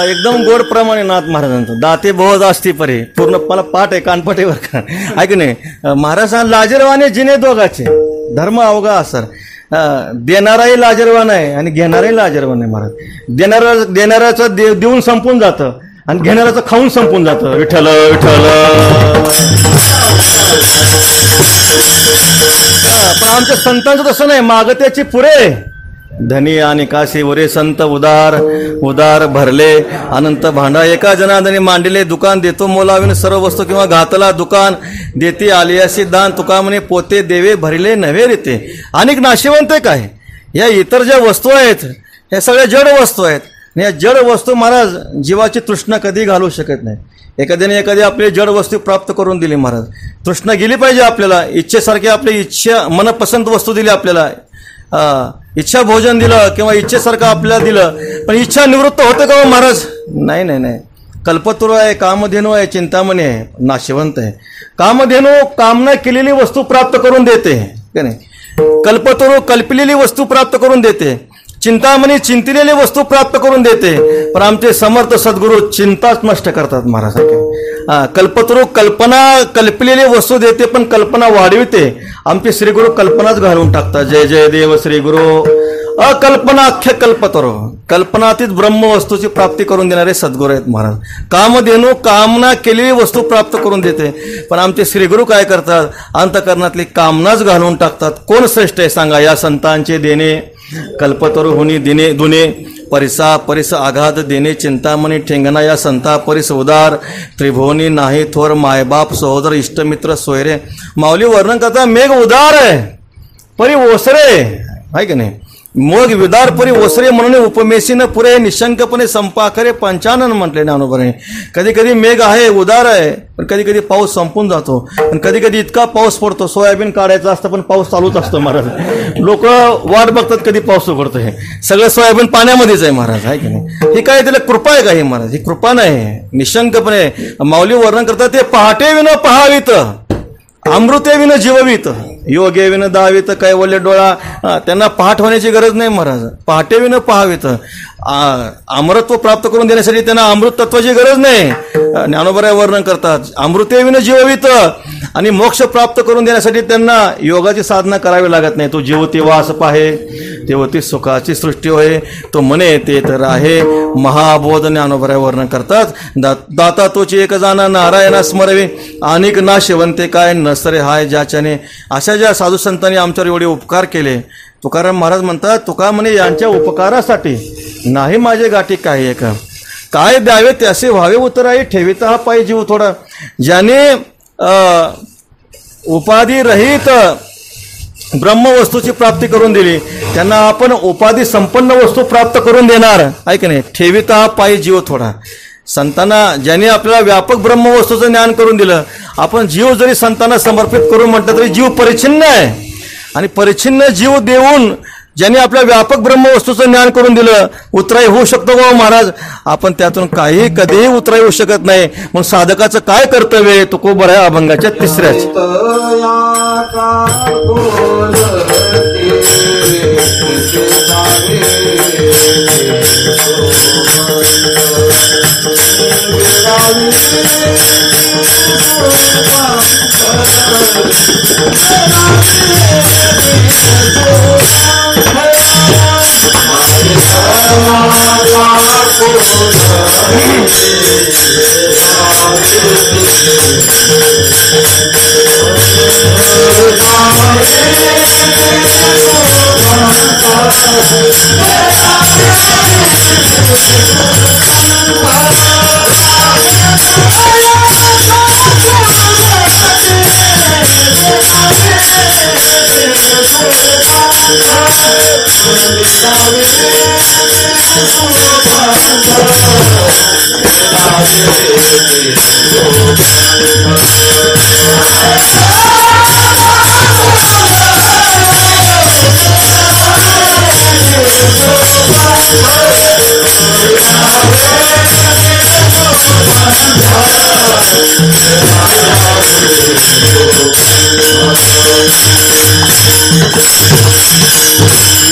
एकदम गोड प्रमाणे नाथ महाराजांचं. दाते बहुत असती परे. पूर्ण मला पाठ आहे, कानपटेवर का ऐक नाही. महाराज लाजरवाने जिने दोघाचे धर्म अवघा असर. देणाराही लाजरवान आहे आणि घेणाराही लाजरवान आहे महाराज. देणाऱ्याचं देऊन संपून जातं आणि घेणाऱ्याचं खाऊन संपून जातं. विठ्ठल विठ्ठल. पण आमच्या संतांचं तसं नाही. मागत्याची पुरे धनी आणि काशी वरे संत उदार उदार भरले अनंत भांडा एका जनार्दनी मांडिले दुकान देतो मोलाविन सर्व वस्तू किंवा घातला दुकान देती आलियासी दान तुका म्हणे पोते देवे भरले नव्हे रीते. अनेक नाशिवंत काय या इतर ज्या वस्तू आहेत ह्या सगळ्या जड वस्तू आहेत. या जड वस्तू महाराज जीवाची तृष्णा कधी घालू शकत नाही. एखाद्याने एखादी आपली जड वस्तू प्राप्त करून दिली महाराज, तृष्णा गेली पाहिजे आपल्याला. इच्छेसारखी आपली इच्छा मनपसंत वस्तू दिली आपल्याला, इच्छा भोजन दिलं किंवा इच्छेसारखं आपल्याला दिलं, पण इच्छा निवृत्त होते का महाराज? नाही नाही नाही. कल्पतरू आहे, कामधेनू आहे, चिंतामणी आहे, नाशिवंत आहे. कामधेनू कामना केलेली वस्तू प्राप्त करून देते का नाही? कल्पतरू कल्पलेली वस्तू प्राप्त करून देते, चिंतामणी चिंतलेली वस्तू प्राप्त करून देते. पण आमचे समर्थ सद्गुरू चिंताच नष्ट करतात महाराज. कल्पतरू कल्पना कल्पलेली वस्तू देते पण कल्पना वाढविते. आमचे श्रीगुरु कल्पनाच घालून टाकतात. जय जय देव श्रीगुरु अकल्पना अख्य कल्पतरू. कल्पनातीत ब्रह्म वस्तूची प्राप्ती करून देणारे सद्गुरू आहेत महाराज. कामधेनू कामना केलेली वस्तू प्राप्त करून देते, पण आमचे श्रीगुरु काय करतात? अंतकरणातली कामनाच घालून टाकतात. कोण श्रेष्ठ आहे सांगा? या संतांचे देणे कल्पतरू हुनी दिने दुने परिसा परिस आघात देणे चिंतामणी ठेंगणा या संता परिस उदार त्रिभुवनी नाही थोर मायबाप सहोदर इष्टमित्र सोयरे. माऊली वर्णन करता मेघ उदार आहे परी ओसरे आहे की नाही? मग विदार परी ओसरे म्हणून उपमेशीनं पुरे निशंकपणे संपाखरे पंचानन म्हटले ज्ञानोबाने. कधी कधी मेघ आहे उदार आहे, पण कधी कधी पाऊस संपून जातो, पण कधी कधी इतका पाऊस पडतो सोयाबीन काढायचं असतं पण पाऊस चालूच असतो महाराज. लोक वाट बघतात कधी पाऊस उघडतो. हे सगळं सोयाबीन पाण्यामध्येच आहे महाराज आहे की नाही? ही काय त्याला कृपा आहे का ही महाराज? ही कृपा नाही. निशंकपणे माऊली वर्णन करतात ते पहाटे विन पहावीत अमृते विन जीववीत योगे विन दावीत कैवल्य डोळा. त्यांना पहाट होण्याची गरज नाही महाराज. पहाटे विन पहावीत अमृतत्व प्राप्त करून देण्यासाठी त्यांना अमृत तत्वाची गरज नाही. ज्ञानोबा वर्णन करतात अमृते विन जीववीत आणि मोक्ष प्राप्त करून देण्यासाठी त्यांना योगाची साधना करावी लागत नाही. तो जीवती वास पाहे तेवती सुखाची सृष्टी होय तो म्हणे ते तर आहे महाबोध. ज्ञानोबा वर्णन करतात दाता तोची एक जाणा नारायणा स्मरवे अनेक नाशिवंते काय नसरे हाय ज्याच्याने. अशा ज्या साधू संतांनी आमच्यावर एवढे उपकार केले, तुकाराम महाराज म्हणतात तुका म्हणे यांच्या उपकारासाठी नाही माझे गाठी काय एक काय द्यावे त्यासे व्हावे उतराई ठेविता हा पायी जीव थोडा. ज्याने उपाधी रहित ब्रह्मवस्तूची प्राप्ती करून दिली त्यांना आपण उपाधी संपन्न वस्तू प्राप्त करून देणार आहे की नाही? ठेविता हा पायी जीव थोडा. संतांना ज्यांनी आपल्याला व्यापक ब्रह्मवस्तूचं ज्ञान करून दिलं, आपण जीव जरी संतांना समर्पित करून म्हटलं तरी जीव परिच्छिन्न आहे. आणि परिच्छिन्न जीव देऊन ज्यांनी आपल्या व्यापक ब्रह्मवस्तूचं ज्ञान करून दिलं उतराई होऊ शकतो का महाराज? आपण त्यातून काही कधीही उतराई होऊ शकत नाही. मग साधकाचं काय कर्तव्य आहे? तो खूप बरं आहे अभंगाच्या तिसऱ्याच.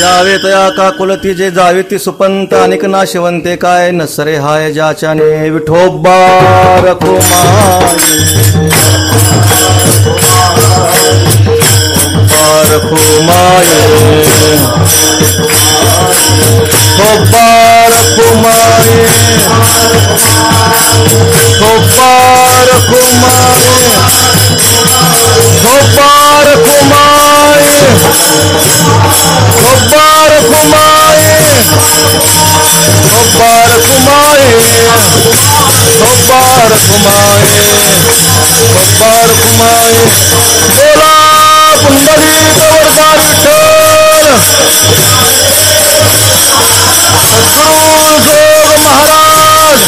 यावे तया का कुलती जे जावे ती सुपंत अनेक नाशिवंते काय नसरे हाय ज्याच्याने विठोबा रखुमाई रखुमाई ठोबा रखुमाई ठोबा रखुमाई ठोबा रखुमाई खब्बार कुमाए खब्बार कुमाए खब्बार कुमाए खब्बार कुमाए बोला पुंडली कवरदार विठ्ठल सद्गुरु जोग महाराज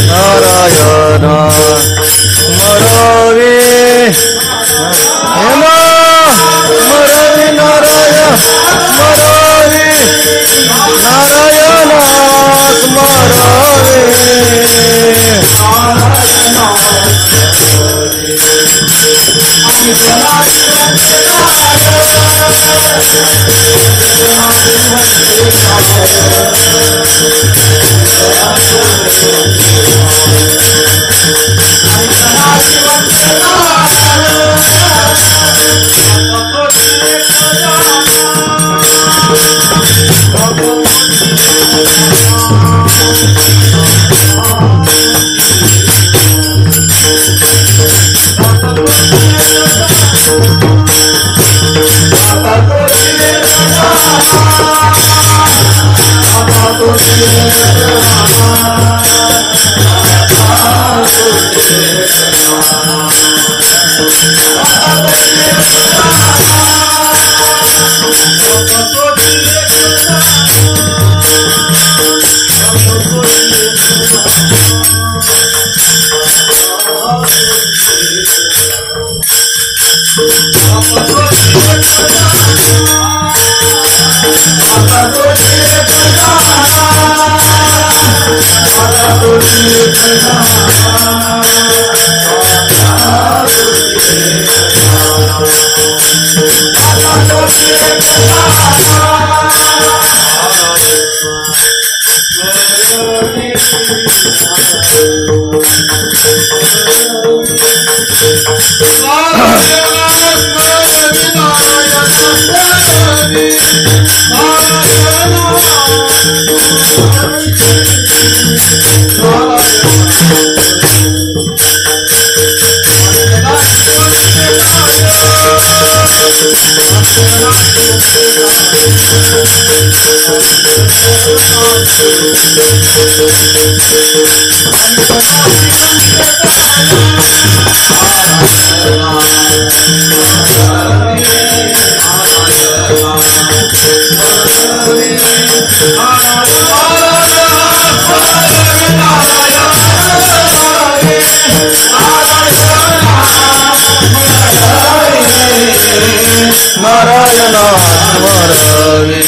नारायणा मरावे हेमा मरावे नारायण मरावे नारायणास मरावे नारायणा स्मरावे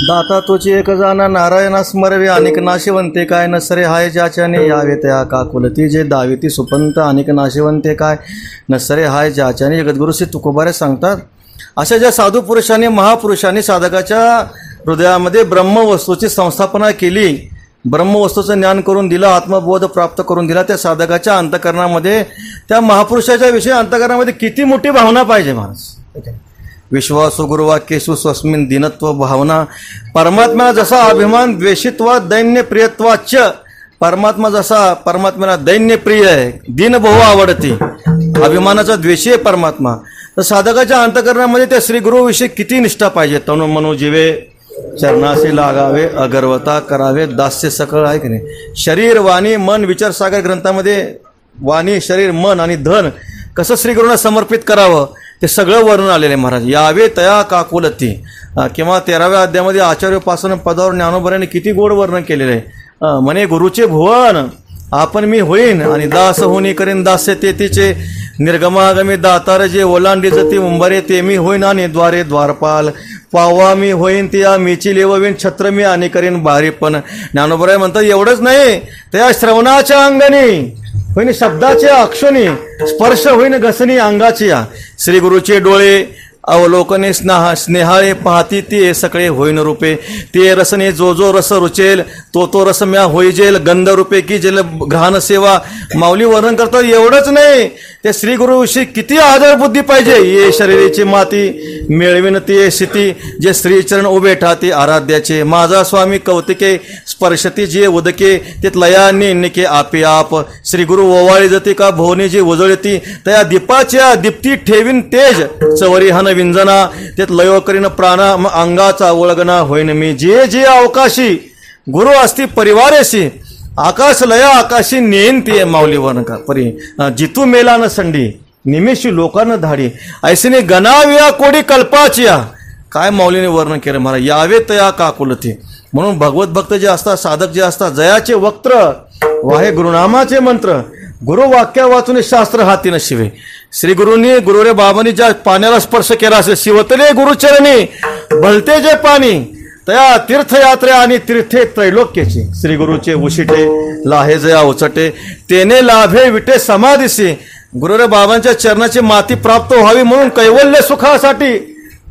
दाता तुझी एक जाना नारायणा स्मरवे अनेक नाशिवंते काय नसरे हाय ज्याच्याने यावे त्या काकुलती जे दाविती सुपंत अनेक नाशिवंते काय नसरे हाय ज्याच्याने जगद्गुरु श्री तुकोबारे सांगतात. अशा ज्या साधू पुरुषांनी महापुरुषांनी साधकाच्या हृदयामध्ये ब्रह्मवस्तूची संस्थापना केली, ब्रह्मवस्तूचं ज्ञान करून दिलं, आत्मबोध प्राप्त करून दिला, त्या साधकाच्या अंतःकरणामध्ये त्या महापुरुषाच्या विषयी अंतःकरणामध्ये किती मोठी भावना पाहिजे महाराज. विश्वासु गुरुवाक्येषु स्वस्मिन दिनत्व भावना. परमात्म्याला जसा अभिमान द्वेषित्वा दैन्य प्रियत्वाच, परमात्मा जसा परमात्म्याला दैन्य प्रिय आहे, दीनभाव आवडते, अभिमानाचा द्वेषी आहे परमात्मा, तर साधकाच्या अंतःकरणामध्ये त्या श्री गुरुविषयी किती निष्ठा पाहिजे. तनु मनो जीवे चरणाशी लागावे, अगर्वता करावे, दास्य सकळ आहे की नाही. शरीर वाणी मन विचार सागर ग्रंथामध्ये वाणी शरीर मन आणि धन कसं श्रीगुरूंना समर्पित करावं ते सगळं वर्णन आलेलं आहे महाराज. यावे तया काकुलती किंवा 13व्या अध्यायामध्ये आचार्योपासन पदावर ज्ञानोबराने किती गोड वर्णन केलेलं आहे. म्हणे गुरुचे भुवन आपण मी होईन आणि दास होणी करीन दास्य ते तिचे निर्गमागमी दातार जे ओलांडी जती उंबारे ते मी होईन आणि द्वारे द्वारपाल पावा मी होईन त्या मीची लेववीन छत्र मी आणि करीन बारी. पण ज्ञानोबराय म्हणतात एवढंच नाही, त्या श्रवणाच्या अंगणी होईन शब्दाच्या अक्षोनी स्पर्श होईन घसणी अंगाची. श्री गुरुचे डोळे अवलोकने स्नेहाळे पाहती ते सगळे होईन रूपे, ते रसने जो जो रस रुचेल तो तो रस म्या होईजेल, गंध रूपे की जेल घ्राण सेवा. माऊली वर्णन करतात. एवढंच नाही, ते श्री गुरुविषयी किती आदर बुद्धी पाहिजे. ये शरीराची माती मिळविन ते स्थिती, जे श्रीचरण उभे ठाते आराध्याचे. माझा स्वामी कौतिके स्पर्शती जे उदके, ते लया निके आपे आप. श्री गुरु ओवाळी जती का भुवनी जी उजळती, त्या दीपाच्या दीप्ती ठेवीन तेज. चवरी हन विंजना, तेत लयो करीन प्राणा, अंगाचा वळगना होईन मी. जे जे अवकाशी गुरु असती परिवारेशी, आकाश लया आकाशी नेन ते. माऊली वर्ण का परी जितू मेला न संडी, निमेशी लोकांना धाडी. ऐसीने गणाविया कोडी कल्पाचिया. काय माऊलीने वर्णन केलं मला. यावे तया काकुलते. म्हणून भगवत भक्त जे असतात, साधक जे असतात, जयाचे वक्त्र वाहे गुरुनामाचे मंत्र, गुरुवाक्या वाचून शास्त्र हाती नशिवे. श्री गुरुंनी गुरुरे बाबांनी ज्या पाण्याला स्पर्श केला असेल, शिवतले गुरुचरणी भलते जे पाणी, त्या तीर्थयात्रे आणि तीर्थे त्रैलोक्याची. श्री गुरुचे उशिटे लाहे जया उचटे, तेने लाभे विटे समाधीसी. गुरुरे बाबांच्या चरणाची माती प्राप्त व्हावी म्हणून कैवल्य सुखासाठी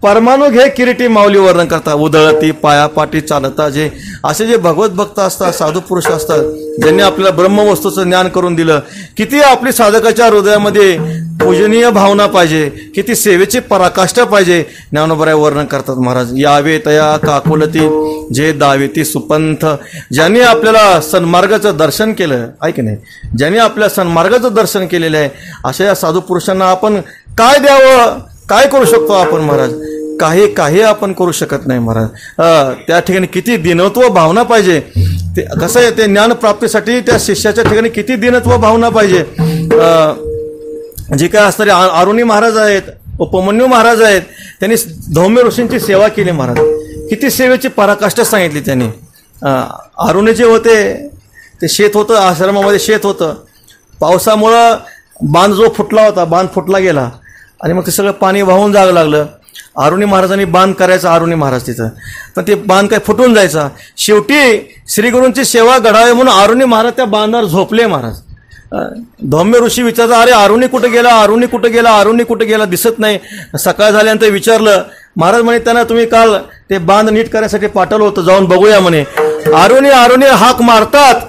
परमाणू घे किरीटी. माऊली वर्णन करतात. उधळती पायापाटी चालता जे, असे जे भगवत भक्त असतात, साधू पुरुष असतात, ज्यांनी आपल्याला ब्रह्मवस्तूचं ज्ञान करून दिलं. किती आपली साधकाच्या हृदयामध्ये पूजनीय भावना पाहिजे, किती सेवेची पराकाष्ठा पाहिजे. ज्ञानोबराय वर्णन करतात महाराज. यावे तया काकुलती जे दावेती सुपंथ. ज्यांनी आपल्याला सन्मार्गाचं दर्शन केलं, ऐक नाही, ज्यांनी आपल्या सन्मार्गाचं दर्शन केलेलं आहे, अशा या साधू पुरुषांना आपण काय द्यावं, काय करू शकतो आपण महाराज. काही आपण करू शकत नाही महाराज. त्या ठिकाणी किती दिनत्व भावना पाहिजे. ते कसं आहे, ते ज्ञान प्राप्तीसाठी त्या शिष्याच्या ठिकाणी किती दिनत्व भावना पाहिजे. जे काय असणारे अरुणी महाराज आहेत, उपमन्यू महाराज आहेत, त्यांनी धौम्य ऋषींची सेवा केली महाराज. किती सेवेची पराकाष्ठा सांगितली त्यांनी. अरुणी जे होते, ते शेत होतं, आश्रमामध्ये शेत होतं. पावसामुळं बांध जो फुटला होता, बांध फुटला गेला आणि मग ते सगळं पाणी वाहून जावं लागलं. अरुणी महाराजांनी बांध करायचा, अरुणी महाराज तिथं, पण ते बांध काय फुटून जायचा. शेवटी श्रीगुरूंची सेवा घडावी म्हणून अरुणी महाराज त्या बांधावर झोपले महाराज. धौम्य ऋषी विचारतात, अरे अरुणी कुठं गेला, अरुणी कुठं गेला, अरुणी कुठं गेला, दिसत नाही. सकाळ झाल्यानंतर विचारलं. महाराज म्हणे, त्यांना तुम्ही काल ते बांध नीट करण्यासाठी पाठवलं होतं, जाऊन बघूया म्हणे. अरुणी हाक मारतात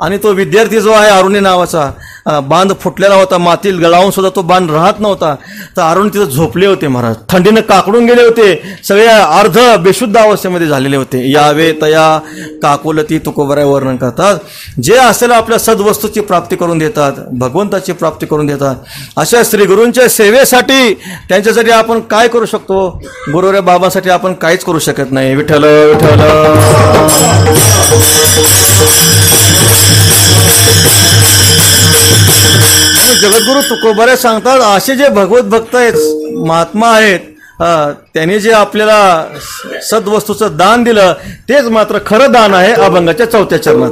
आणि तो विद्यार्थी जो आहे अरुणी नावाचा, बांध फुटलेला होता, मातीत गळावून सुद्धा तो बांध राहत नव्हता. तर अरुण तिथं झोपले होते महाराज. थंडीनं काकडून गेले होते, सगळे अर्ध बेशुद्ध अवस्थेमध्ये झालेले होते. यावे तया काकुलती तुकोबराय वर्णन करतात. जे असेल आपल्या सद्वस्तूची प्राप्ती करून देतात, भगवंताची प्राप्ती करून देतात. अशा श्रीगुरूंच्या सेवेसाठी, त्यांच्यासाठी आपण काय करू शकतो. गुरुरे बाबासाठी आपण काहीच करू शकत नाही. विठ्ठल विठ्ठल. जगद्गुरु तुकोबारे सांगतात, असे जे भगवत भक्त आहेत, महात्मा आहेत, त्यांनी जे आपल्याला सद्वस्तूचं दान दिलं, तेच मात्र खरं दान आहे. अभंगाच्या 4थ्या चरणात.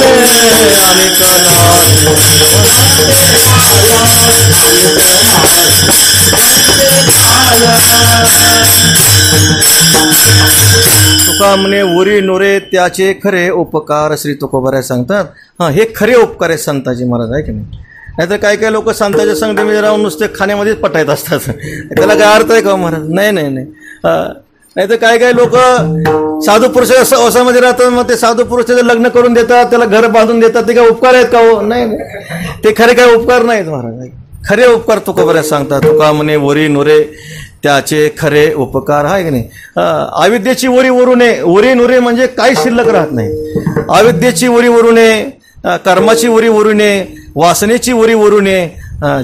म्हणे अनेक तुका म्हणे उरी नुरे त्याचे खरे उपकार श्री तुकोबाराय सांगतात. हां, हे खरे उपकार आहेत संतांचे महाराज, आहे की नाही? नाहीतर काही काही लोक संतांच्या संगतीमध्ये राहून नुसते खाण्यामध्येच पटायत असतात. त्याला काय अर्थ आहे का महाराज? नाही नाही नाही. नाहीतर काही काही लोक साधू पुरुषाच्या सहवासामध्ये राहतात, मग ते साधू पुरुषाचं लग्न करून देतात, त्याला घर बांधून देतात. ते काय उपकार आहेत का हो? नाही नाही, ते खरे काय उपकार नाहीत महाराज. खरे उपकार तुकोबाराय सांगतात. तुका म्हणे वरी नुरे त्याचे खरे उपकार, आहे की नाही? अविद्येची वरी वरू नये. वरी नुरे म्हणजे काही शिल्लक राहत नाही. अविद्येची वरी वरू नये, कर्माची वरी वरू नये, वासनेची उरी वरू नये,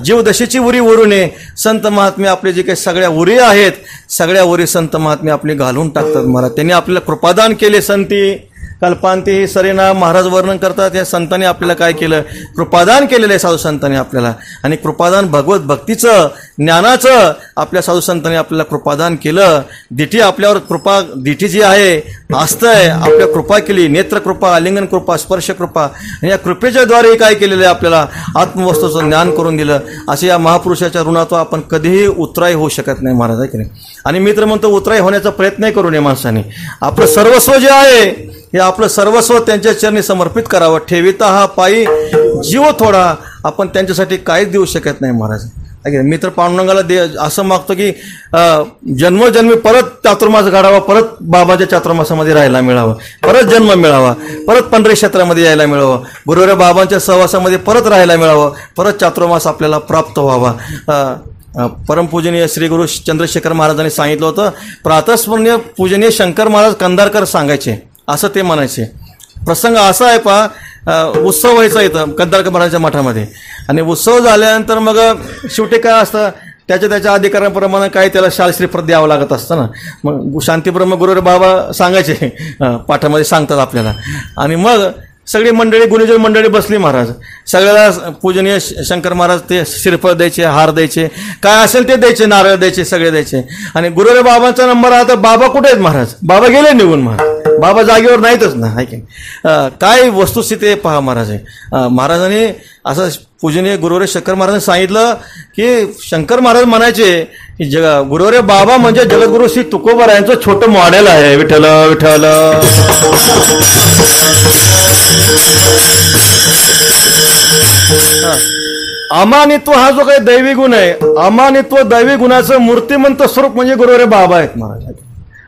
जीवदशेची उरी वरू नये. संत महात्मे आपले जे काही सगळ्या उरी आहेत, सगळ्या उरी संत महात्मे आपले घालून टाकतात महाराज. त्यांनी आपल्याला कृपादान केले. संती कल्पांती सरेना महाराज वर्णन करतात, या संतांनी आपल्याला काय केलं? कृपादान केलेलं आहे साधू संतांनी आपल्याला. आणि कृपादान भगवत भक्तीचं, ज्ञानाचं आपल्या साधू संतांनी आपल्याला कृपादान केलं. दिठी आपल्यावर कृपा, दिठी जी आहे असतंय, आपल्या कृपा केली. नेत्र कृपा, आलिंगन कृपा, स्पर्श कृपा. आणि या कृपेच्या द्वारे काय केलेलं आहे? आपल्याला आत्मवस्तूचं ज्ञान करून दिलं. असे या महापुरुषाच्या ऋणातून आपण कधीही उतराई होऊ शकत नाही महाराज, आहे की नाही? आणि मी तर म्हणतो उतराई होण्याचा प्रयत्नही करू नये माणसाने. आपलं सर्वस्व जे आहे हे आपलं सर्वस्व त्यांच्या चरणी समर्पित करावं. ठेविता हा पायी जीव थोडा, आपण त्यांच्यासाठी काहीच देऊ शकत नाही महाराज. मी तर पांडुरंगाला असं मागतो की जन्मोजन्मी परत चातुर्मास घडावा, परत बाबाच्या चातुर्मासामध्ये राहायला मिळावं, परत जन्म मिळावा, परत पंढरी क्षेत्रामध्ये यायला मिळावं, गुरुवारी बाबांच्या सहवासामध्ये परत राहायला मिळावं, परत चातुर्मास आपल्याला प्राप्त व्हावा. परमपूजनीय श्री गुरु चंद्रशेखर महाराजांनी सांगितलं होतं, प्रातस्मरणीय पूजनीय शंकर महाराज कंधारकर सांगायचे, असं ते म्हणायचे. प्रसंग असा आहे पहा, उत्सव व्हायचा इथं कंधारकर महाराजांच्या मठामध्ये. आणि उत्सव झाल्यानंतर मग शेवटी काय असतं, त्याच्या अधिकाराप्रमाणे काही त्याला शालश्रीफळ द्यावं लागत असतं ना. मग शांतीब्रह्म गुरुवारी बाबा सांगायचे, पाठामध्ये सांगतात आपल्याला. आणि मग सगळी मंडळी, गुणीजन मंडळी बसली महाराज. सगळ्याला पूजनीय शंकर महाराज ते श्रीफळ द्यायचे, हार द्यायचे, काय असेल ते द्यायचे, नारळ द्यायचे, सगळे द्यायचे. आणि गुरुवारी बाबांचा नंबर आता बाबा कुठे आहेत महाराज? बाबा गेले निघून महाराज. बाबा जागेवर नाहीतच ना, आहे की काय वस्तुस्थिती आहे पहा महाराज. महाराजांनी असं पूजनीय गुरुवारी शंकर महाराजांनी सांगितलं की शंकर महाराज म्हणायचे की गुरुवारी बाबा म्हणजे जगद्गुरु श्री तुकोबारायांचं छोटं मॉडेल आहे. विठ्ठल विठ्ठल. अमानित्व हा जो काही दैवी गुण आहे, अमानित्व दैवी गुणाचं मूर्तिमंत स्वरूप म्हणजे गुरुवारी बाबा आहेत महाराज.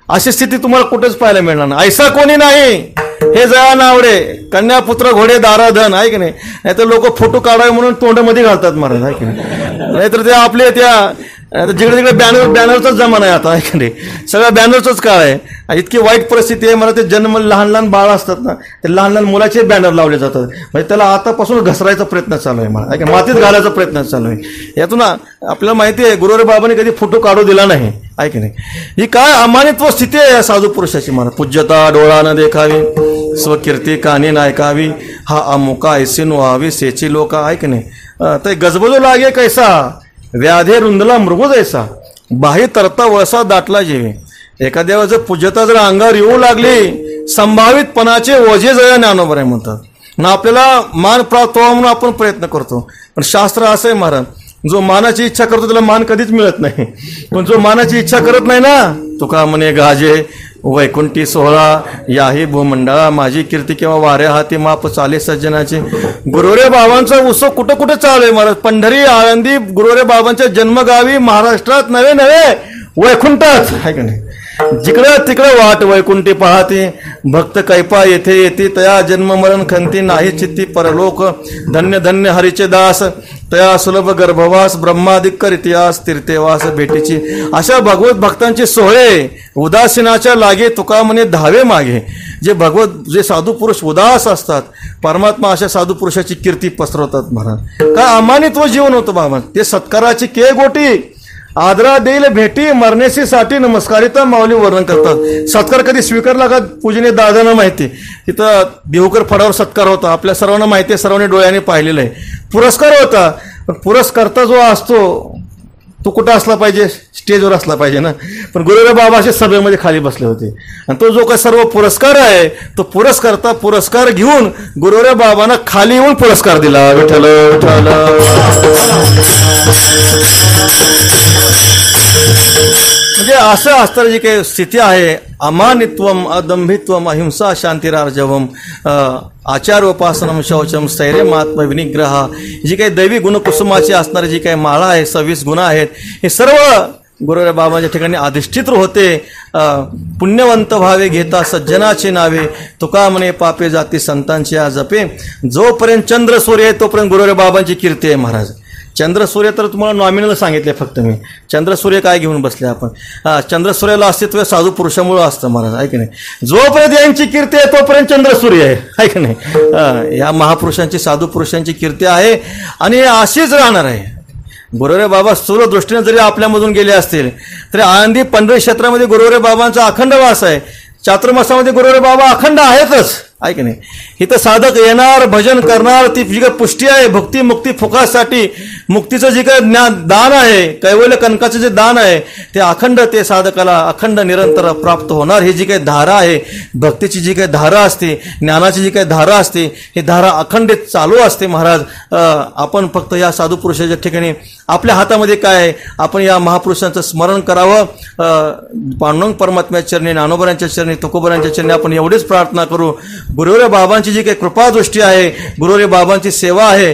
अशी स्थिती तुम्हाला कुठेच पाहायला मिळणार नाही. ऐसा कोणी नाही हे जया नावडे, कन्यापुत्र घोडे दाराधन, आहे की नाही? नाहीतर लोक फोटो काढावे म्हणून तोंडामध्ये घालतात महाराज, आहे की नाही? नाहीतर ते आपले त्या जिकडे तिकडे बॅनरचाच जमाना आहे आता, आहे की नाही? सगळ्या बॅनरचाच काळ आहे. इतकी वाईट परिस्थिती आहे. मला ते जन्म लहान लहान बाळ असतात ना, ते लहान लहान मुलाचे बॅनर लावले जातात. म्हणजे त्याला आतापासून घसरायचा प्रयत्न चालू आहे मला, मातीत घालायचा प्रयत्न चालू आहे. यातून आपल्याला माहिती आहे गुरुवारी बाबांनी कधी फोटो काढू दिला नाही, आहे की नाही? ही काय अमानित्व स्थिती आहे या साधू पुरुषाची मला. पूज्यता डोळा न देखावी, स्वकीर्ती कानी नायकावी, हा अमुका ऐसी नुहावी सेची लोका, आहे की नाही? ते गजबजू लागे कैसा, व्याधे रुंदला मृगू जैसा, बाही तरता वळसा दाटला जेवे. एखाद्या जर पूज्यता जर अंगावर येऊ लागली, संभावितपणाचे ओझे जया ज्ञानोबर आहे म्हणतात ना. आपल्याला मान प्राप्त व्हावा म्हणून आपण प्रयत्न करतो, पण शास्त्र असं आहे महाराज, जो मानाची इच्छा करतो त्याला मान कधीच मिळत नाही. पण जो मानाची इच्छा करत नाही ना, तुका म्हणे गाजे वैकुंठी सोहळा, याही भूमंडळा माझी कीर्ती किंवा वाऱ्या हाती माप चाले सज्जनाचे. गुरुवारी बाबांचा उत्सव कुठं कुठं चालू आहे महाराज. पंढरी, आळंदी, गुरुवारी बाबांच्या जन्मगावी महाराष्ट्रात नवे नवे वैकुंठात, आहे का नाही? जिकडं तिकडं वाट वैकुंठी पाहते, भक्त कैपा येथे येते, तया जन्म मरण खंती नाही चित्ती परलोक. धन्य धन्य हरीचे दास, तया सुलभ गर्भवास, ब्रह्मादिक कर इतिहास तीर्थेवास भेटीची. अशा भगवत भक्तांचे सोहळे उदासीनाच्या लागे, तुका म्हणे धावे मागे. जे साधू पुरुष उदास असतात, परमात्मा अशा साधू पुरुषाची कीर्ती पसरवतात महाराज. काय अमानित्व जीवन होतं बाबा. ते सत्काराची के गोटी, आदरा देईल भेटी, मरण्याची साठी नमस्कारिता माऊली वर्णन करतात. सत्कार कधी स्वीकारला का? पूजनीय दादांना माहिती, तिथं देहूकर फडावर सत्कार होता, आपल्या सर्वांना माहिती आहे, सर्वांनी डोळ्याने पाहिलेलं आहे. पुरस्कार होता, पण पुरस्कर्ता जो असतो तो कुठं असला पाहिजे? स्टेजवर असला पाहिजे ना. पण गुरुदेव बाबा असे सभेमध्ये खाली बसले होते. आणि तो जो काही सर्व पुरस्कार आहे तो पुरस्कार घेऊन गुरुदेव बाबांना खाली येऊन पुरस्कार दिला. विठ्ठल विठ्ठल. म्हणजे असं असताना जी काही स्थिती आहे, अमानित्वम अदंभित्वम अहिंसा शांतिरार्जवम आचारोपासनम शौचम स्थैर्य महात्म विनिग्रह, जी काही दैवी गुणकुसुमाची असणारी जी काही माळा आहे, 26 गुण आहेत, हे सर्व गुरुदेव बाबांच्या ठिकाणी अधिष्ठित होते. पुण्यवंत व्हावे घेता सज्जनाचे नावे, तुका म्हणे पापे जाती संतांची आ जपे. जोपर्यंत चंद्र सूर्य आहे तोपर्यंत गुरुदेव बाबांची कीर्ती आहे महाराज. चंद्र सूर्य तर तुम्हाला नॉमिनल सांगितले फक्त मी. चंद्र सूर्य काय घेऊन बसले आपण? चंद्र सूर्याला अस्तित्व साधू पुरुषामुळे असतं महाराज, आहे की नाही. जोपर्यंत यांची कीर्ती आहे तोपर्यंत चंद्र सूर्य आहे की नाही. या महापुरुषांची, साधू पुरुषांची कीर्ती आहे आणि अशीच राहणार आहे. गुरुदेव बाबा स्थूल दृष्टीने जरी आपल्यामधून गेले असतील तरी आळंदी पंढरी क्षेत्रामध्ये गुरुदेव बाबांचा अखंड वास आहे. चातुर्मासामध्ये गुरुदेव बाबा अखंड आहेतच, आहे की नाही. इथं साधक येणार, भजन करणार, ती जी काही पुष्टी आहे भक्ती मुक्ती फुकासाठी मुक्तीचं जे काही दान आहे, कैवल्य कनकाचं जे दान आहे ते अखंड, ते साधकाला अखंड निरंतर प्राप्त होणार. ही जी काही धारा आहे, भक्तीची जी काही धारा असते, ज्ञानाची जी काही धारा असते, ही धारा अखंडित चालू असते महाराज. आपण फक्त या साधू पुरुषाच्या ठिकाणी आपल्या हातामध्ये काय आहे, आपण या महापुरुषांचं स्मरण करावं. पांडुरंग परमात्म्याच्या चरणी, ज्ञानोबरांच्या चरणी, तुकोबरांच्या चरणी आपण एवढीच प्रार्थना करू. गुरुदेव बाबांची जी काही कृपा दृष्टी आहे, गुरुदेव बाबांची सेवा आहे,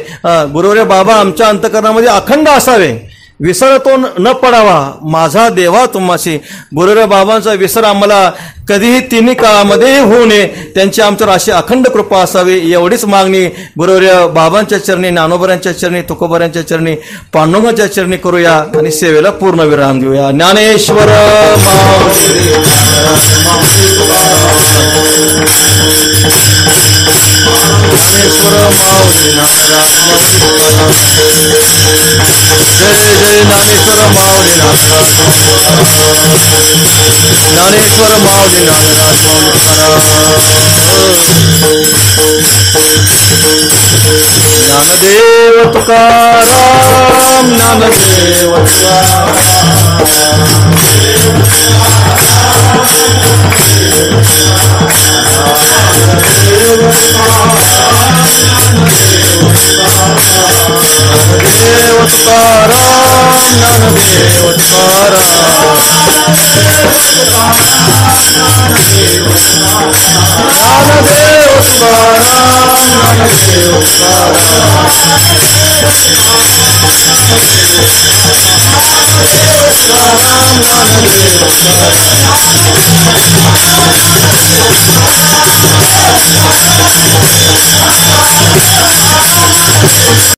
गुरुदेव बाबा आमच्या अंतकरणामध्ये अखंड असावे, विसर तो न पडावा माझा देवा तुम्हाशी. गुरुदेव बाबांचा विसर आम्हाला कधीही तिन्ही काळामध्येही होऊ नये, त्यांची आमच्यावर अशी अखंड कृपा असावी, एवढीच मागणी गुरुदेव बाबांच्या चरणी, ज्ञानोबरांच्या चरणी, तुकोबरांच्या चरणी, पांडुरंगाच्या चरणी करूया आणि सेवेला पूर्ण विराम देऊया. ज्ञानेश्वर जय जय ज्ञानेश्वर माऊली नाथराज, ज्ञानेश्वर माऊली नाथराज, ज्ञानदेव तुकाराम, ज्ञानदेव ज्ञानदेव तुकाराम, ज्ञानदेव तुकाराम, ज्ञानदेव तुकाराम.